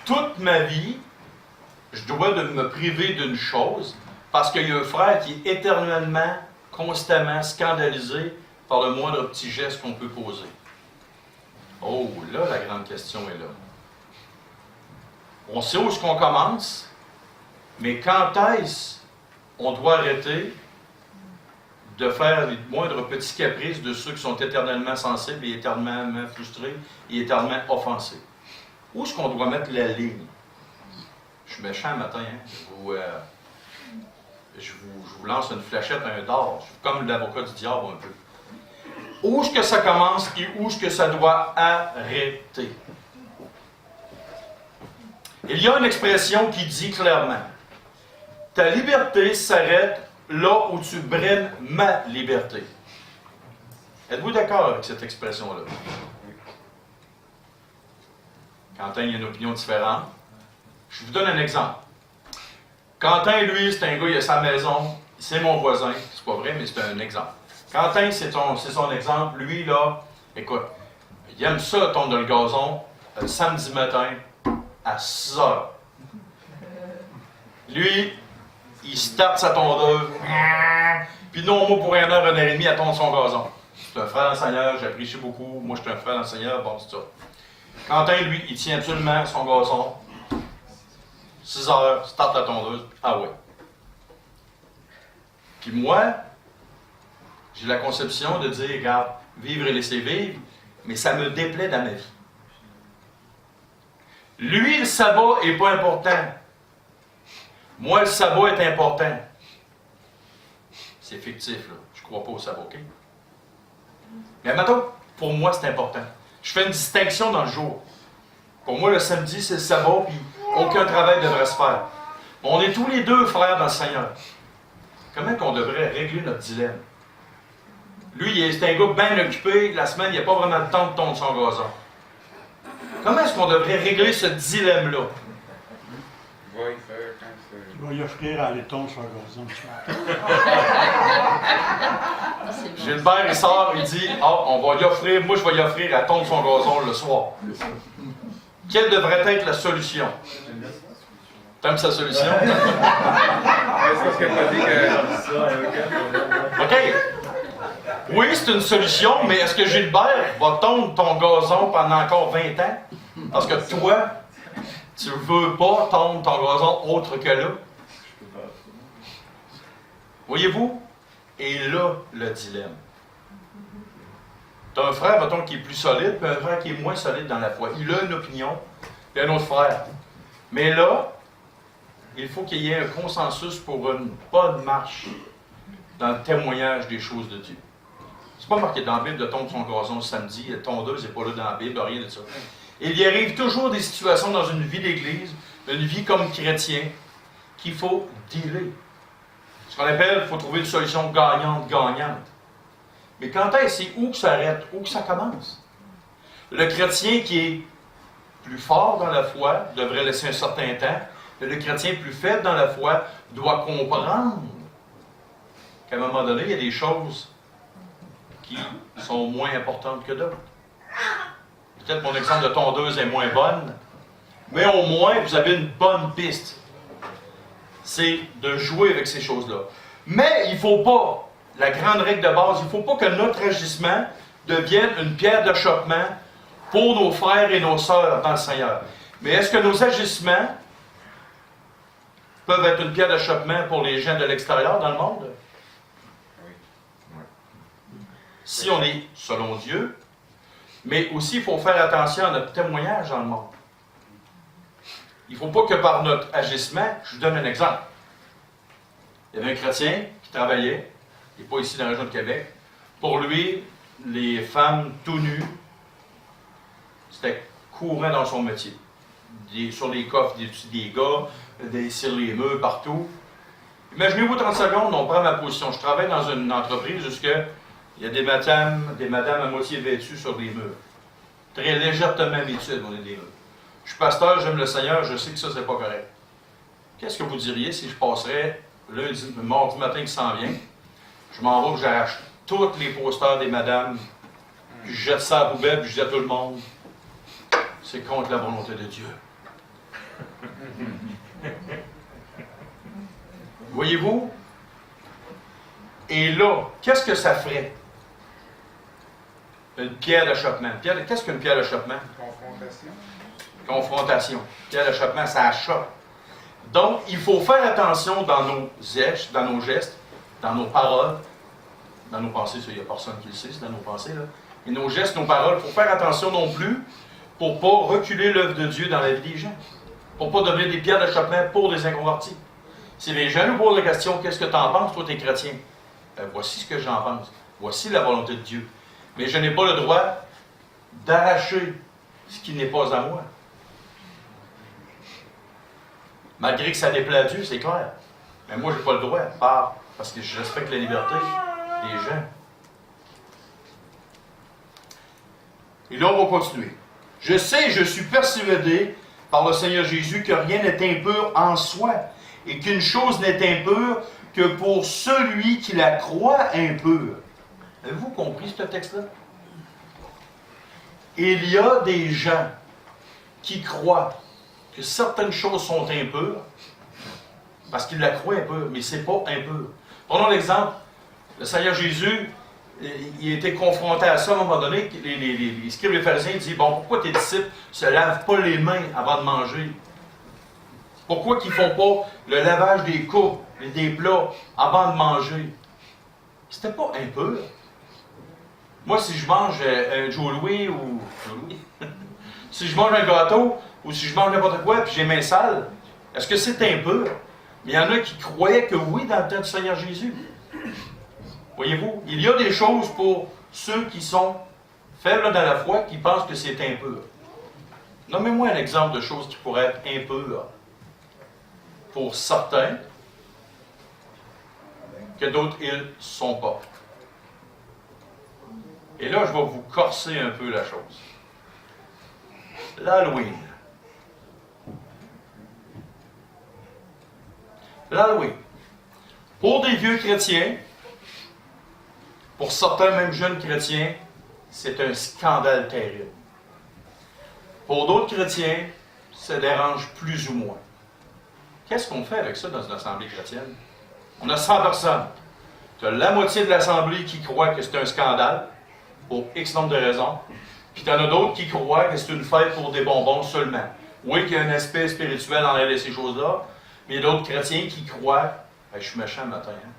toute ma vie, je dois de me priver d'une chose parce qu'il y a un frère qui est éternellement, constamment scandalisé par le moindre petit geste qu'on peut poser? Oh, là, la grande question est là. On sait où est-ce qu'on commence, mais quand est-ce qu'on doit arrêter de faire les moindres petits caprices de ceux qui sont éternellement sensibles et éternellement frustrés et éternellement offensés? Où est-ce qu'on doit mettre la ligne? Je suis méchant le matin, hein? Je vous lance une fléchette, un dard. Je suis comme l'avocat du diable un peu. Où est-ce que ça commence et où est-ce que ça doit arrêter? Il y a une expression qui dit clairement, ta liberté s'arrête là où tu brines ma liberté. Êtes-vous d'accord avec cette expression-là? Quentin, il y a une opinion différente. Je vous donne un exemple. Quentin, lui, c'est un gars, il a sa maison, c'est mon voisin. C'est pas vrai, mais c'est un exemple. Quentin, c'est son exemple. Lui, là, écoute, il aime ça, tondre le gazon, le samedi matin, à 6 heures. Lui, il starte sa tondeuse, puis non, moi, pour 1 heure, 1 heure et demie, à tondre son gazon. C'est un frère enseignant, j'apprécie beaucoup. Moi, je suis un frère enseignant, bon, c'est ça. Quentin, lui, il tient absolument son gazon. 6 heures, starte la tondeuse, ah ouais. Puis moi, j'ai la conception de dire, regarde, vivre et laisser vivre, mais ça me déplaît dans ma vie. Lui, le sabbat n'est pas important. Moi, le sabbat est important. C'est fictif, là. Je ne crois pas au sabbat, OK? Mais maintenant, pour moi, c'est important. Je fais une distinction dans le jour. Pour moi, le samedi, c'est le sabbat, puis aucun travail ne devrait se faire. On est tous les deux frères dans le Seigneur. Comment qu'on devrait régler notre dilemme? Lui, c'est un gars bien occupé. La semaine, il n'y a pas vraiment le temps de tondre son gazon. Comment est-ce qu'on devrait régler ce dilemme-là? Tu vas y offrir à l'éton sur un gazon. Gilbert, il sort, il dit, on va y offrir, moi je vais y offrir à tondre son gazon le soir. Quelle devrait être la solution? T'aimes sa solution? OK. Oui, c'est une solution, mais est-ce que Gilbert va tondre ton gazon pendant encore 20 ans? Parce que toi, tu ne veux pas tondre ton gazon autre que là. Voyez-vous? Et là, le dilemme. Tu as un frère, mettons, qui est plus solide, puis un frère qui est moins solide dans la foi. Il a une opinion, puis un autre frère. Mais là, il faut qu'il y ait un consensus pour une bonne marche dans le témoignage des choses de Dieu. C'est pas marqué dans la Bible de tondre son gazon le samedi, la tondeuse n'est pas là dans la Bible, rien de ça. Il y arrive toujours des situations dans une vie d'église, une vie comme chrétien, qu'il faut dealer. Ce qu'on appelle, il faut trouver une solution gagnante-gagnante. Mais quand est-ce, c'est où que ça arrête, où que ça commence? Le chrétien qui est plus fort dans la foi devrait laisser un certain temps, Le chrétien plus faible dans la foi doit comprendre qu'à un moment donné, il y a des choses qui sont moins importantes que d'autres. Peut-être mon exemple de tondeuse est moins bonne, mais au moins, vous avez une bonne piste. C'est de jouer avec ces choses-là. Mais il ne faut pas, la grande règle de base, il ne faut pas que notre agissement devienne une pierre d'achoppement pour nos frères et nos sœurs dans le Seigneur. Mais est-ce que nos agissements peuvent être une pierre d'achoppement pour les gens de l'extérieur dans le monde? Si on est selon Dieu, mais aussi il faut faire attention à notre témoignage dans le monde. Il ne faut pas que par notre agissement, je vous donne un exemple. Il y avait un chrétien qui travaillait, il n'est pas ici dans la région de Québec. Pour lui, les femmes tout nues, c'était courant dans son métier. Sur les coffres des gars, sur les murs, partout. Imaginez-vous 30 secondes, on prend ma position. Je travaille dans une entreprise où il y a des madames à moitié vêtues sur les murs. Très légèrement vêtues, on est des murs. Je suis pasteur, j'aime le Seigneur, je sais que ça, c'est pas correct. Qu'est-ce que vous diriez si je passerais lundi, mardi matin qui s'en vient, je m'en vais, j'arrache tous les posters des madames, puis je jette ça à la poubelle, puis je dis à tout le monde, c'est contre la volonté de Dieu. Voyez-vous? Et là, qu'est-ce que ça ferait? Une pierre d'achoppement. Qu'est-ce qu'une pierre d'achoppement? Confrontation. Confrontation. Pierre d'achoppement, ça achoppe. Donc, il faut faire attention dans nos gestes, dans nos paroles, dans nos pensées, il n'y a personne qui le sait, c'est dans nos pensées, là. Et nos gestes, nos paroles, il faut faire attention non plus pour ne pas reculer l'œuvre de Dieu dans la vie des gens. Pour ne pas devenir des pierres d'achoppement pour des inconvertis. Si les gens nous posent la question, qu'est-ce que tu en penses, toi, tu es chrétien? Voici ce que j'en pense. Voici la volonté de Dieu. Mais je n'ai pas le droit d'arracher ce qui n'est pas à moi. Malgré que ça déplaît à Dieu, c'est clair. Mais moi, je n'ai pas le droit, parce que je respecte la liberté des gens. Et là, on va continuer. Je sais, je suis persuadé par le Seigneur Jésus que rien n'est impur en soi, et qu'une chose n'est impure que pour celui qui la croit impure. Avez-vous compris ce texte-là? Il y a des gens qui croient que certaines choses sont impures, parce qu'ils la croient impure, mais ce n'est pas impur. Prenons l'exemple, le Seigneur Jésus, il était confronté à ça à un moment donné, les scribes et les pharisiens disent, bon, pourquoi tes disciples ne se lavent pas les mains avant de manger? Pourquoi qu'ils ne font pas le lavage des coupes et des plats avant de manger? C'était pas impur. Moi, si je mange un Joe Louis ou... si je mange un gâteau, ou si je mange n'importe quoi, puis j'ai les mains sales, est-ce que c'est impur? Mais il y en a qui croyaient que oui dans le temps du Seigneur Jésus. Voyez-vous, il y a des choses pour ceux qui sont faibles dans la foi, qui pensent que c'est impur. Nommez-moi un exemple de choses qui pourraient être impures pour certains, que d'autres, ils ne sont pas. Et là, je vais vous corser un peu la chose. L'Halloween. L'Halloween. Pour des vieux chrétiens, pour certains même jeunes chrétiens, c'est un scandale terrible. Pour d'autres chrétiens, ça dérange plus ou moins. Qu'est-ce qu'on fait avec ça dans une assemblée chrétienne? On a 100 personnes. Tu as la moitié de l'assemblée qui croit que c'est un scandale, pour X nombre de raisons, puis tu en as d'autres qui croient que c'est une fête pour des bonbons seulement. Oui, qu'il y a un aspect spirituel en l'air de ces choses-là, mais il y a d'autres chrétiens qui croient, je suis méchant le matin, hein?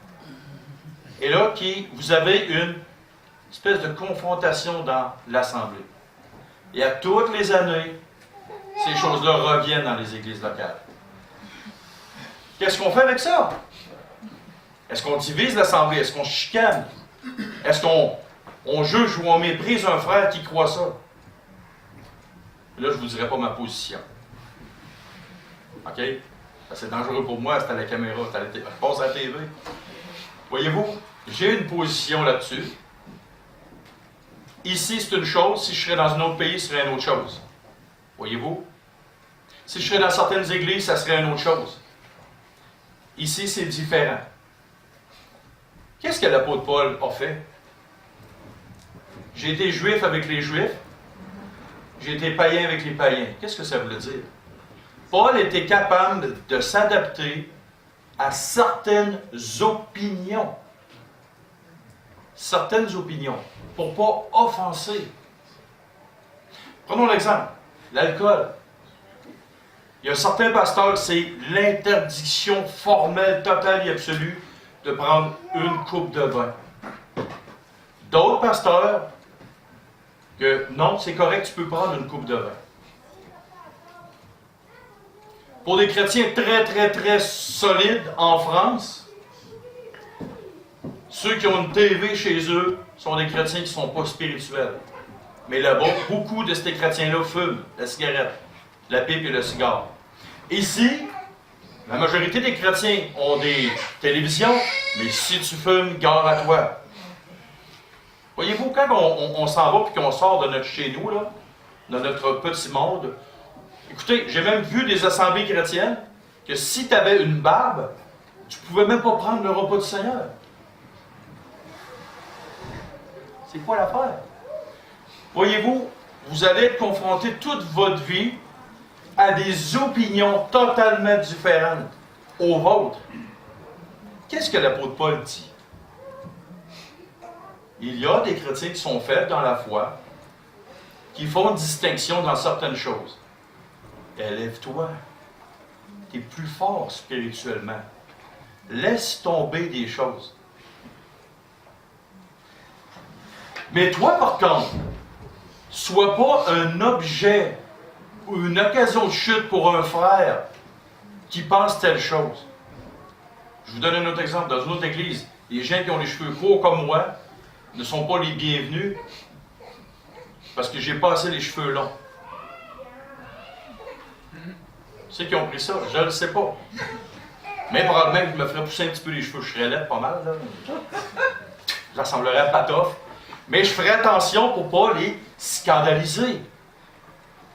Et là, vous avez une espèce de confrontation dans l'assemblée. Et à toutes les années, ces choses-là reviennent dans les églises locales. Qu'est-ce qu'on fait avec ça? Est-ce qu'on divise l'assemblée? Est-ce qu'on chicane? Est-ce qu'on juge ou on méprise un frère qui croit ça? Là, je ne vous dirai pas ma position. OK? C'est dangereux pour moi, c'est à la caméra, c'est à la télé. Je passe à la TV. Voyez-vous, j'ai une position là-dessus. Ici, c'est une chose. Si je serais dans un autre pays, ce serait une autre chose. Voyez-vous? Si je serais dans certaines églises, ça serait une autre chose. Ici, c'est différent. Qu'est-ce que l'apôtre Paul a fait? J'ai été juif avec les juifs. J'ai été païen avec les païens. Qu'est-ce que ça voulait dire? Paul était capable de s'adapter à certaines opinions. Certaines opinions. Pour ne pas offenser. Prenons l'exemple. L'alcool. Il y a certains pasteurs, c'est l'interdiction formelle, totale et absolue de prendre une coupe de vin. D'autres pasteurs, que non, c'est correct, tu peux prendre une coupe de vin. Pour des chrétiens très, très, très solides en France, ceux qui ont une TV chez eux sont des chrétiens qui ne sont pas spirituels. Mais là-bas, beaucoup de ces chrétiens-là fument la cigarette, la pipe et le cigare. Ici, la majorité des chrétiens ont des télévisions, mais si tu fumes, gare à toi. Voyez-vous, quand on s'en va et qu'on sort de notre chez-nous, là, de notre petit monde, écoutez, j'ai même vu des assemblées chrétiennes que si tu avais une barbe, tu ne pouvais même pas prendre le repas du Seigneur. C'est quoi l'affaire? Voyez-vous, vous allez être confronté toute votre vie à des opinions totalement différentes aux vôtres. Qu'est-ce que l'apôtre Paul dit? Il y a des chrétiens qui sont faibles dans la foi, qui font distinction dans certaines choses. Élève-toi. Tu es plus fort spirituellement. Laisse tomber des choses. Mais toi, par contre, sois pas un objet ou une occasion de chute pour un frère qui pense telle chose. Je vous donne un autre exemple. Dans une autre église, les gens qui ont les cheveux courts comme moi ne sont pas les bienvenus parce que j'ai pas assez les cheveux longs. Ceux qui ont pris ça, je ne le sais pas. Mais probablement que je me ferais pousser un petit peu les cheveux, je serais laid pas mal. Là. Je ressemblerais à Patoff. Mais je ferai attention pour ne pas les scandaliser.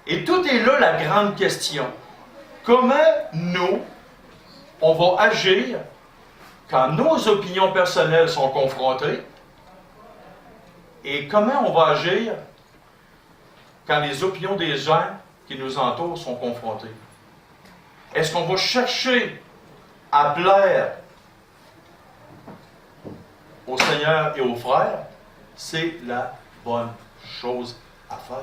Et tout est là la grande question. Comment nous, on va agir quand nos opinions personnelles sont confrontées et comment on va agir quand les opinions des gens qui nous entourent sont confrontées? Est-ce qu'on va chercher à plaire au Seigneur et aux frères? C'est la bonne chose à faire.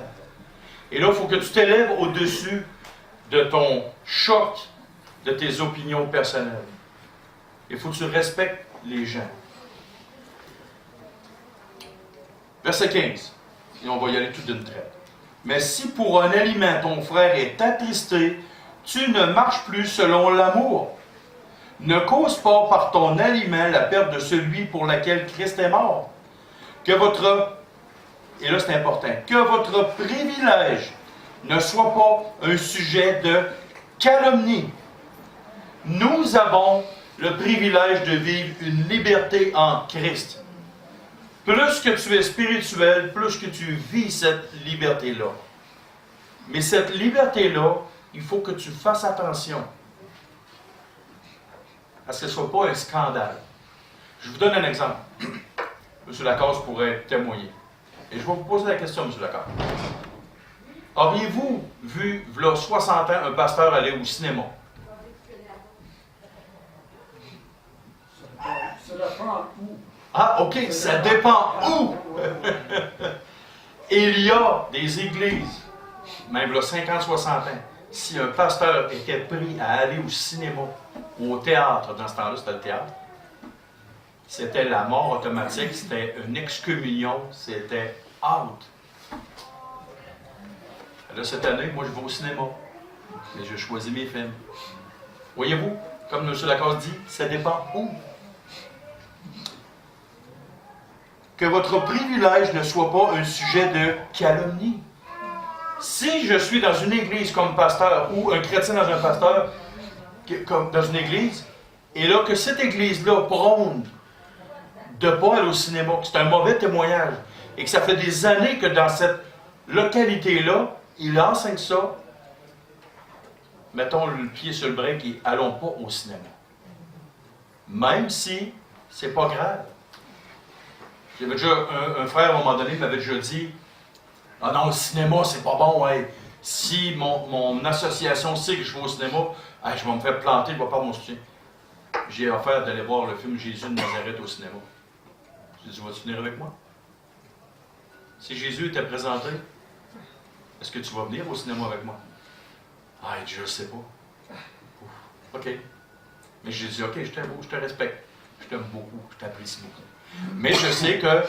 Et là, il faut que tu t'élèves au-dessus de ton choc, de tes opinions personnelles. Il faut que tu respectes les gens. Verset 15. Et on va y aller tout d'une traite. Mais si pour un aliment ton frère est attristé, tu ne marches plus selon l'amour. Ne cause pas par ton aliment la perte de celui pour lequel Christ est mort. Que votre, et là c'est important, que votre privilège ne soit pas un sujet de calomnie. Nous avons le privilège de vivre une liberté en Christ. Plus que tu es spirituel, plus que tu vis cette liberté-là. Mais cette liberté-là, il faut que tu fasses attention à ce que ce ne soit pas un scandale. Je vous donne un exemple. M. Lacasse pourrait témoigner. Et je vais vous poser la question, M. Lacasse. Auriez-vous vu, là, 60 ans, un pasteur aller au cinéma? Ça dépend où. Ah, OK, ça dépend où. Il y a des églises, même là, 50, 60 ans, si un pasteur était pris à aller au cinéma ou au théâtre, dans ce temps-là, c'était le théâtre, c'était la mort automatique, c'était une excommunion, c'était out. Là, cette année, moi, je vais au cinéma, mais je choisis mes films. Voyez-vous, comme M. Lacasse dit, ça dépend où. Que votre privilège ne soit pas un sujet de calomnie. Si je suis dans une église comme pasteur, ou un chrétien dans un pasteur, comme dans une église, et là que cette église-là prône de ne pas aller au cinéma, que c'est un mauvais témoignage, et que ça fait des années que dans cette localité-là, il enseigne ça, mettons le pied sur le break et allons pas au cinéma. Même si c'est pas grave. J'avais déjà un frère, à un moment donné, m'avait déjà dit « Ah non, le cinéma, c'est pas bon, hey. Si mon association sait que je vais au cinéma, hey, je vais me faire planter, je vais perdre mon soutien. » J'ai offert d'aller voir le film Jésus de Nazareth au cinéma. J'ai dit « Vas-tu venir avec moi? » Si Jésus était présenté, est-ce que tu vas venir au cinéma avec moi? Ah, je ne sais pas. Ouf. OK. Mais j'ai dit, OK, je t'aime, je te respecte. Je t'aime beaucoup, je t'apprécie beaucoup. Mais je sais que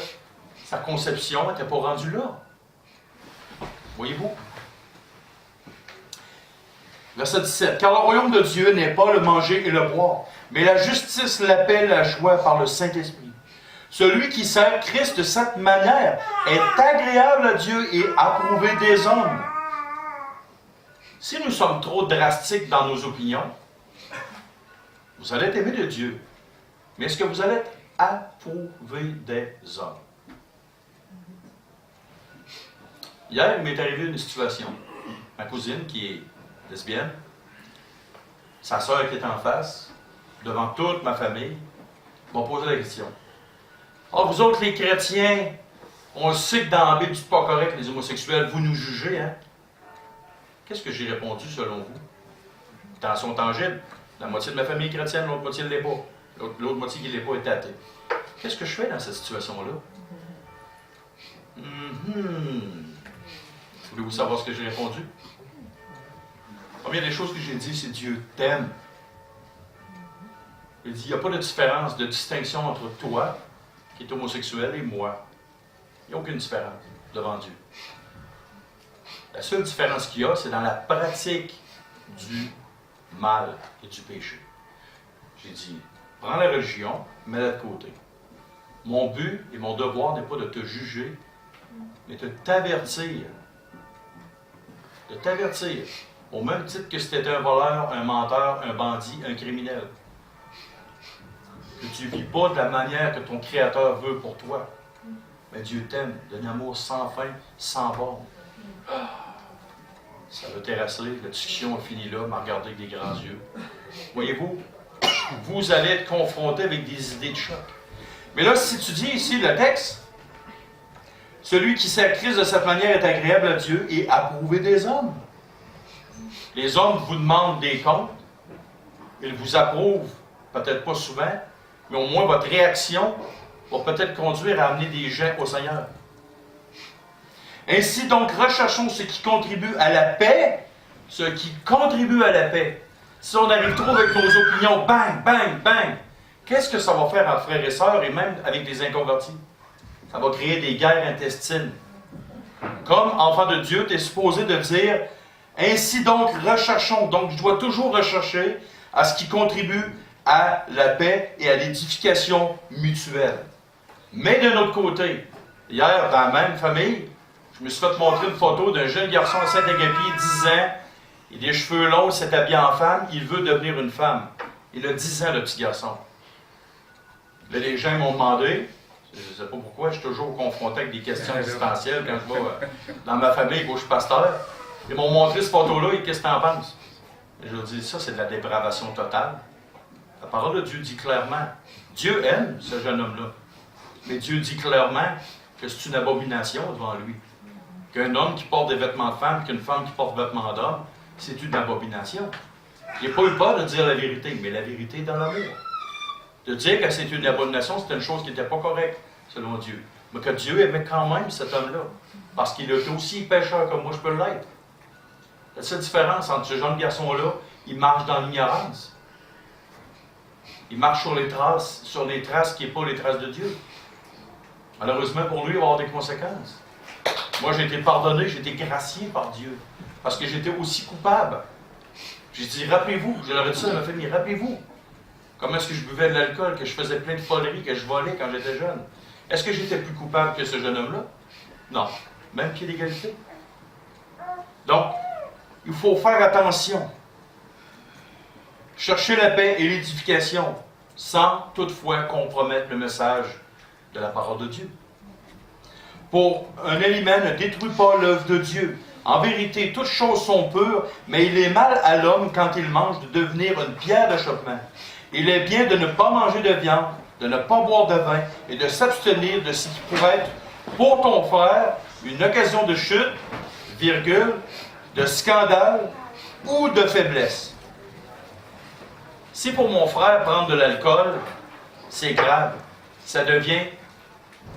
sa conception n'était pas rendue là. Voyez-vous? Verset 17. Car le royaume de Dieu n'est pas le manger et le boire, mais la justice, la paix, la joie par le Saint-Esprit. Celui qui sert Christ de cette manière est agréable à Dieu et approuvé des hommes. Si nous sommes trop drastiques dans nos opinions, vous allez être aimé de Dieu. Mais est-ce que vous allez être approuvé des hommes? Hier, il m'est arrivé une situation. Ma cousine, qui est lesbienne, sa sœur qui est en face, devant toute ma famille, m'a posé la question. « Ah, vous autres, les chrétiens, on sait que dans la Bible, c'est pas correct, les homosexuels, vous nous jugez, hein? » Qu'est-ce que j'ai répondu selon vous? Tension tangible. La moitié de ma famille est chrétienne, l'autre moitié ne l'est pas. L'autre moitié qui ne l'est pas est athée. Qu'est-ce que je fais dans cette situation-là? Voulez-vous savoir ce que j'ai répondu? La première des choses que j'ai dit, c'est Dieu t'aime. Il dit, il n'y a pas de différence, de distinction entre toi, qui est homosexuel, et moi. Il n'y a aucune différence devant Dieu. La seule différence qu'il y a, c'est dans la pratique du mal et du péché. J'ai dit, prends la religion, mets-la de côté. Mon but et mon devoir n'est pas de te juger, mais de t'avertir. De t'avertir. Au même titre que si tu étais un voleur, un menteur, un bandit, un criminel. Que tu ne vis pas de la manière que ton Créateur veut pour toi. Mais Dieu t'aime d'un amour sans fin, sans borne. Ça veut terrasser, la discussion est finie là, m'a regardé avec des grands yeux. Voyez-vous, vous allez être confronté avec des idées de choc. Mais là, si tu dis ici le texte, celui qui sert Christ de cette manière est agréable à Dieu et approuvé des hommes. Les hommes vous demandent des comptes, ils vous approuvent, peut-être pas souvent, mais au moins votre réaction va peut-être conduire à amener des gens au Seigneur. Ainsi donc, recherchons ce qui contribue à la paix, ce qui contribue à la paix. Si on arrive trop avec nos opinions, bang, bang, bang, qu'est-ce que ça va faire entre frères et sœurs et même avec des inconvertis? Ça va créer des guerres intestines. Comme enfant de Dieu, tu es supposé de dire, ainsi donc, recherchons. Donc, je dois toujours rechercher à ce qui contribue à la paix et à l'édification mutuelle. Mais d'un autre côté, hier, dans la même famille, je me suis fait montrer une photo d'un jeune garçon à Saint-Agapi, 10 ans. Il a des cheveux longs, il s'est habillé en femme, il veut devenir une femme. Il a 10 ans, le petit garçon. Là, les gens m'ont demandé, je ne sais pas pourquoi, je suis toujours confronté avec des questions existentielles quand je vais dans ma famille où je suis pasteur. Ils m'ont montré cette photo-là et qu'est-ce que tu en penses? Et je leur dis, ça, c'est de la dépravation totale. La parole de Dieu dit clairement, Dieu aime ce jeune homme-là. Mais Dieu dit clairement que c'est une abomination devant lui. Qu'un homme qui porte des vêtements de femme, qu'une femme qui porte des vêtements d'homme, c'est une abomination. Il n'a pas eu peur de dire la vérité, mais la vérité est dans l'amour. De dire que c'est une abomination, c'était une chose qui n'était pas correcte, selon Dieu. Mais que Dieu aimait quand même cet homme-là. Parce qu'il est aussi pécheur comme moi, je peux l'être. La seule différence entre ce jeune garçon-là, il marche dans l'ignorance. Il marche sur les traces qui n'est pas les traces de Dieu. Malheureusement pour lui, il va avoir des conséquences. Moi, j'ai été pardonné, j'ai été gracié par Dieu. Parce que j'étais aussi coupable. J'ai dit, rappelez-vous, je leur ai dit ça à ma famille, rappelez-vous. Comment est-ce que je buvais de l'alcool, que je faisais plein de foleries, que je volais quand j'étais jeune. Est-ce que j'étais plus coupable que ce jeune homme-là? Non. Même pied d'égalité. Donc, il faut faire attention. Chercher la paix et l'édification, sans toutefois compromettre le message de la parole de Dieu. Pour un aliment ne détruit pas l'œuvre de Dieu. En vérité, toutes choses sont pures, mais il est mal à l'homme quand il mange de devenir une pierre d'achoppement. Il est bien de ne pas manger de viande, de ne pas boire de vin et de s'abstenir de ce qui pourrait être pour ton frère une occasion de chute, virgule, de scandale ou de faiblesse. Si pour mon frère prendre de l'alcool, c'est grave, ça devient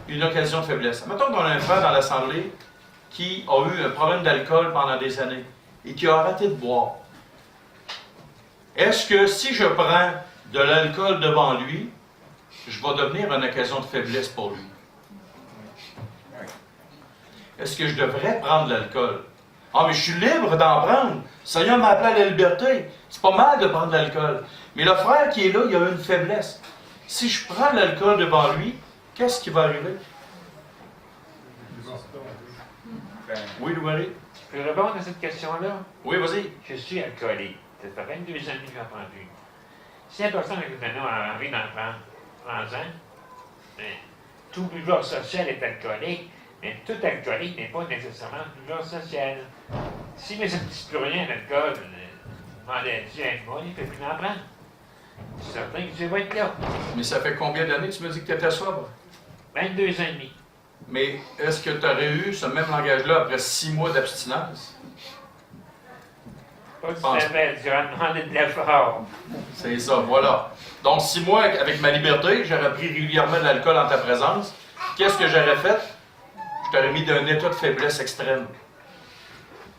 une occasion de faiblesse. Mettons qu'on a un frère dans l'assemblée qui a eu un problème d'alcool pendant des années et qui a arrêté de boire. Est-ce que si je prends de l'alcool devant lui, je vais devenir une occasion de faiblesse pour lui? Est-ce que je devrais prendre de l'alcool? Ah, mais je suis libre d'en prendre. Le Seigneur m'a appelé à la liberté. C'est pas mal de prendre de l'alcool. Mais le frère qui est là, il a une faiblesse. Si je prends de l'alcool devant lui, qu'est-ce qui va arriver? Oui, Louis-Marie? Je peux répondre à cette question-là? Oui, vas-y. Je suis alcoolique. Ça fait 22 ans que j'en prends plus. Si la personne avec laquelle on a envie d'en prendre, prends-en. Mais tout buveur social est alcoolique, mais tout alcoolique n'est pas nécessairement buveur social. Si mais ça ne dit plus rien l'alcool, demandez à Dieu avec moi, il ne fait plus en prendre. Je suis certain que Dieu va être là. Mais ça fait combien d'années que tu me dis que tu étais sobre? 22 ans et demi. Mais est-ce que tu aurais eu ce même langage-là après 6 mois d'abstinence? Pas tout à fait, Dieu a demandé de l'effort. C'est ça, voilà. Donc, 6 mois avec ma liberté, j'aurais pris régulièrement de l'alcool en ta présence. Qu'est-ce que j'aurais fait? Je t'aurais mis d'un état de faiblesse extrême.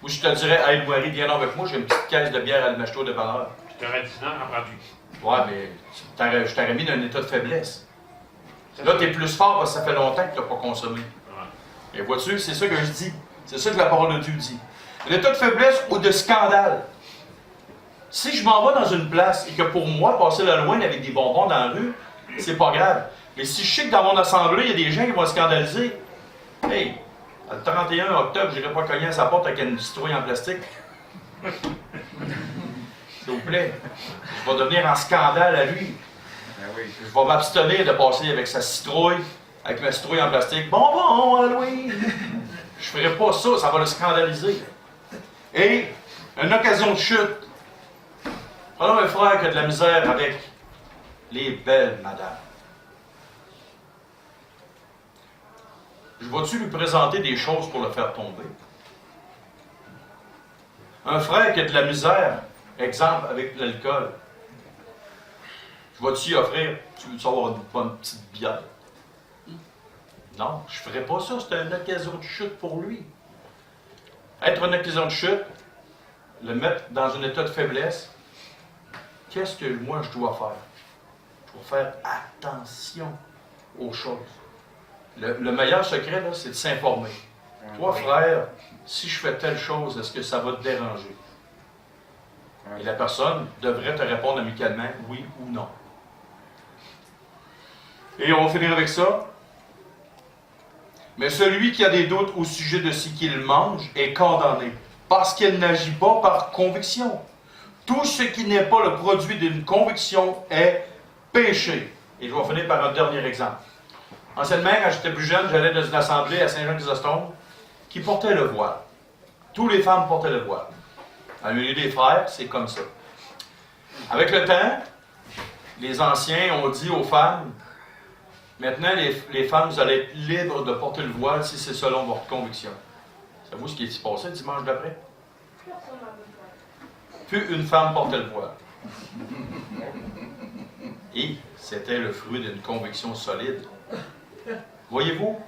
Ou je te dirais, hey, Louis, viens avec moi, j'ai une petite caisse de bière à m'acheter au dépanneur. Je t'aurais dit non, j'en prends plus. Ouais, mais je t'aurais mis d'un état de faiblesse. Là, tu es plus fort parce que ça fait longtemps que tu n'as pas consommé. Et vois-tu, c'est ça que je dis. C'est ça que la parole de Dieu dit. L'état de faiblesse ou de scandale. Si je m'en vais dans une place et que pour moi, passer la loin avec des bonbons dans la rue, c'est pas grave. Mais si je sais que dans mon assemblée, il y a des gens qui vont scandaliser, hey, le 31 octobre, je n'irai pas cogner à sa porte avec une citrouille en plastique. S'il vous plaît. Je vais devenir un scandale à lui. Je vais m'abstenir de passer avec sa citrouille, avec ma citrouille en plastique. Bonbon, Halloween! Je ne ferai pas ça, ça va le scandaliser. Et une occasion de chute. Prenons un frère qui a de la misère avec les belles madames. Je vais-tu lui présenter des choses pour le faire tomber? Un frère qui a de la misère, exemple avec l'alcool. Je vais-tu lui offrir, tu veux avoir une bonne petite bière? Non, je ne ferai pas ça, c'est une occasion de chute pour lui. Être une occasion de chute, le mettre dans un état de faiblesse, qu'est-ce que moi je dois faire? Je dois faire attention aux choses. Le meilleur secret, là, c'est de s'informer. Toi, frère, si je fais telle chose, est-ce que ça va te déranger? Et la personne devrait te répondre amicalement, oui ou non. Et on va finir avec ça. Mais celui qui a des doutes au sujet de ce qu'il mange est condamné, parce qu'il n'agit pas par conviction. Tout ce qui n'est pas le produit d'une conviction est péché. Et je vais finir par un dernier exemple. Anciennement, quand j'étais plus jeune, j'allais dans une assemblée à Saint-Jean-Chrysostome qui portait le voile. Toutes les femmes portaient le voile. Dans le milieu des frères, c'est comme ça. Avec le temps, les anciens ont dit aux femmes, maintenant, les femmes, vous allez être libres de porter le voile si c'est selon votre conviction. Savez-vous ce qui est passé le dimanche d'après? Plus une femme portait le voile. Et c'était le fruit d'une conviction solide. Voyez-vous?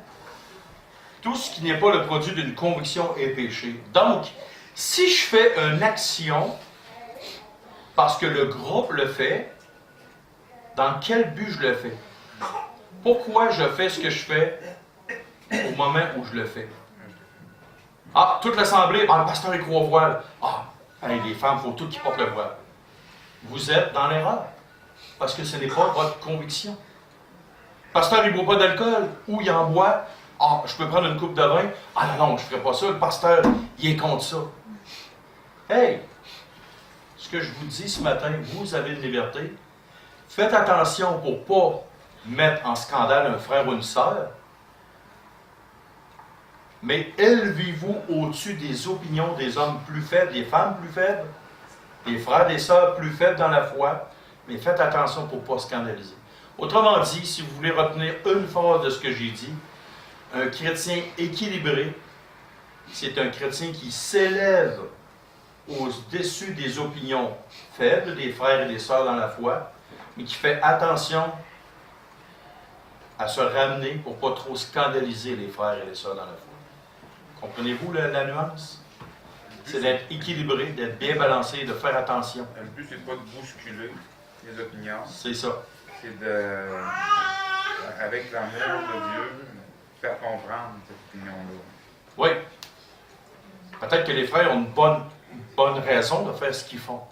Tout ce qui n'est pas le produit d'une conviction est péché. Donc, si je fais une action parce que le groupe le fait, dans quel but je le fais? Pourquoi je fais ce que je fais au moment où je le fais? Ah, toute l'assemblée, le pasteur il croit au voile. Ah, hey, les femmes, il faut toutes qui portent le voile. Vous êtes dans l'erreur, parce que ce n'est pas votre conviction. Le pasteur, il ne boit pas d'alcool, ou il en boit. Ah, je peux prendre une coupe de vin. Ah non, je ne ferai pas ça. Le pasteur, il est contre ça. Hey, ce que je vous dis ce matin, vous avez une liberté. Faites attention pour ne pas mettre en scandale un frère ou une sœur. Mais élevez-vous au-dessus des opinions des hommes plus faibles, des femmes plus faibles, des frères et des sœurs plus faibles dans la foi, mais faites attention pour ne pas scandaliser. Autrement dit, si vous voulez retenir une phrase de ce que j'ai dit, un chrétien équilibré, c'est un chrétien qui s'élève au-dessus des opinions faibles des frères et des sœurs dans la foi, mais qui fait attention à se ramener pour ne pas trop scandaliser les frères et les sœurs dans la foi. Comprenez-vous la nuance? C'est d'être équilibré, d'être bien balancé, de faire attention. Le but, c'est pas de bousculer les opinions. C'est ça. C'est de, avec l'amour de Dieu, faire comprendre cette opinion-là. Oui. Peut-être que les frères ont une bonne raison de faire ce qu'ils font.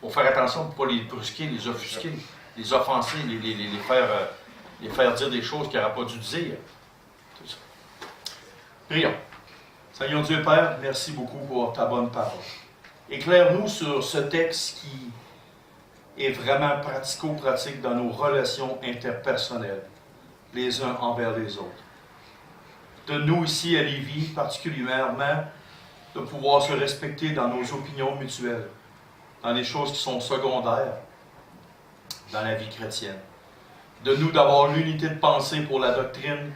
Il faut faire attention pour ne pas les brusquer, les offusquer, les offenser, les faire dire des choses qu'ils n'auraient pas dû dire. Tout ça. Prions. Seigneur Dieu Père, merci beaucoup pour ta bonne parole. Éclaire-nous sur ce texte qui est vraiment pratico-pratique dans nos relations interpersonnelles, les uns envers les autres. Donne-nous ici à Lévis, particulièrement, de pouvoir se respecter dans nos opinions mutuelles, dans les choses qui sont secondaires dans la vie chrétienne. Donne-nous d'avoir l'unité de pensée pour la doctrine,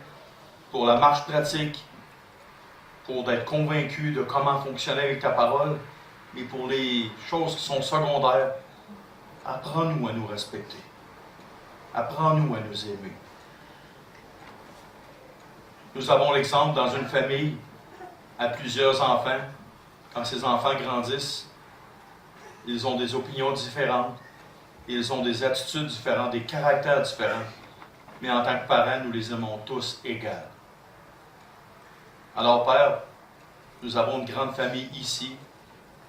pour la marche pratique, pour être convaincu de comment fonctionner avec ta parole, mais pour les choses qui sont secondaires, apprends-nous à nous respecter. Apprends-nous à nous aimer. Nous avons l'exemple dans une famille à plusieurs enfants. Quand ces enfants grandissent, ils ont des opinions différentes, ils ont des attitudes différentes, des caractères différents. Mais en tant que parents, nous les aimons tous égales. Alors, Père, nous avons une grande famille ici,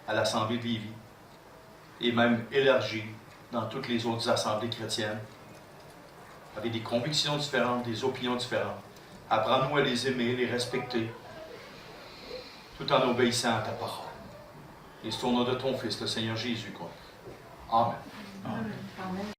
à l'Assemblée de Lévis, et même élargie dans toutes les autres assemblées chrétiennes, avec des convictions différentes, des opinions différentes. Apprends-nous à les aimer, les respecter, tout en obéissant à ta parole. Et c'est au nom de ton Fils, le Seigneur Jésus, quoi. Amen. Amen.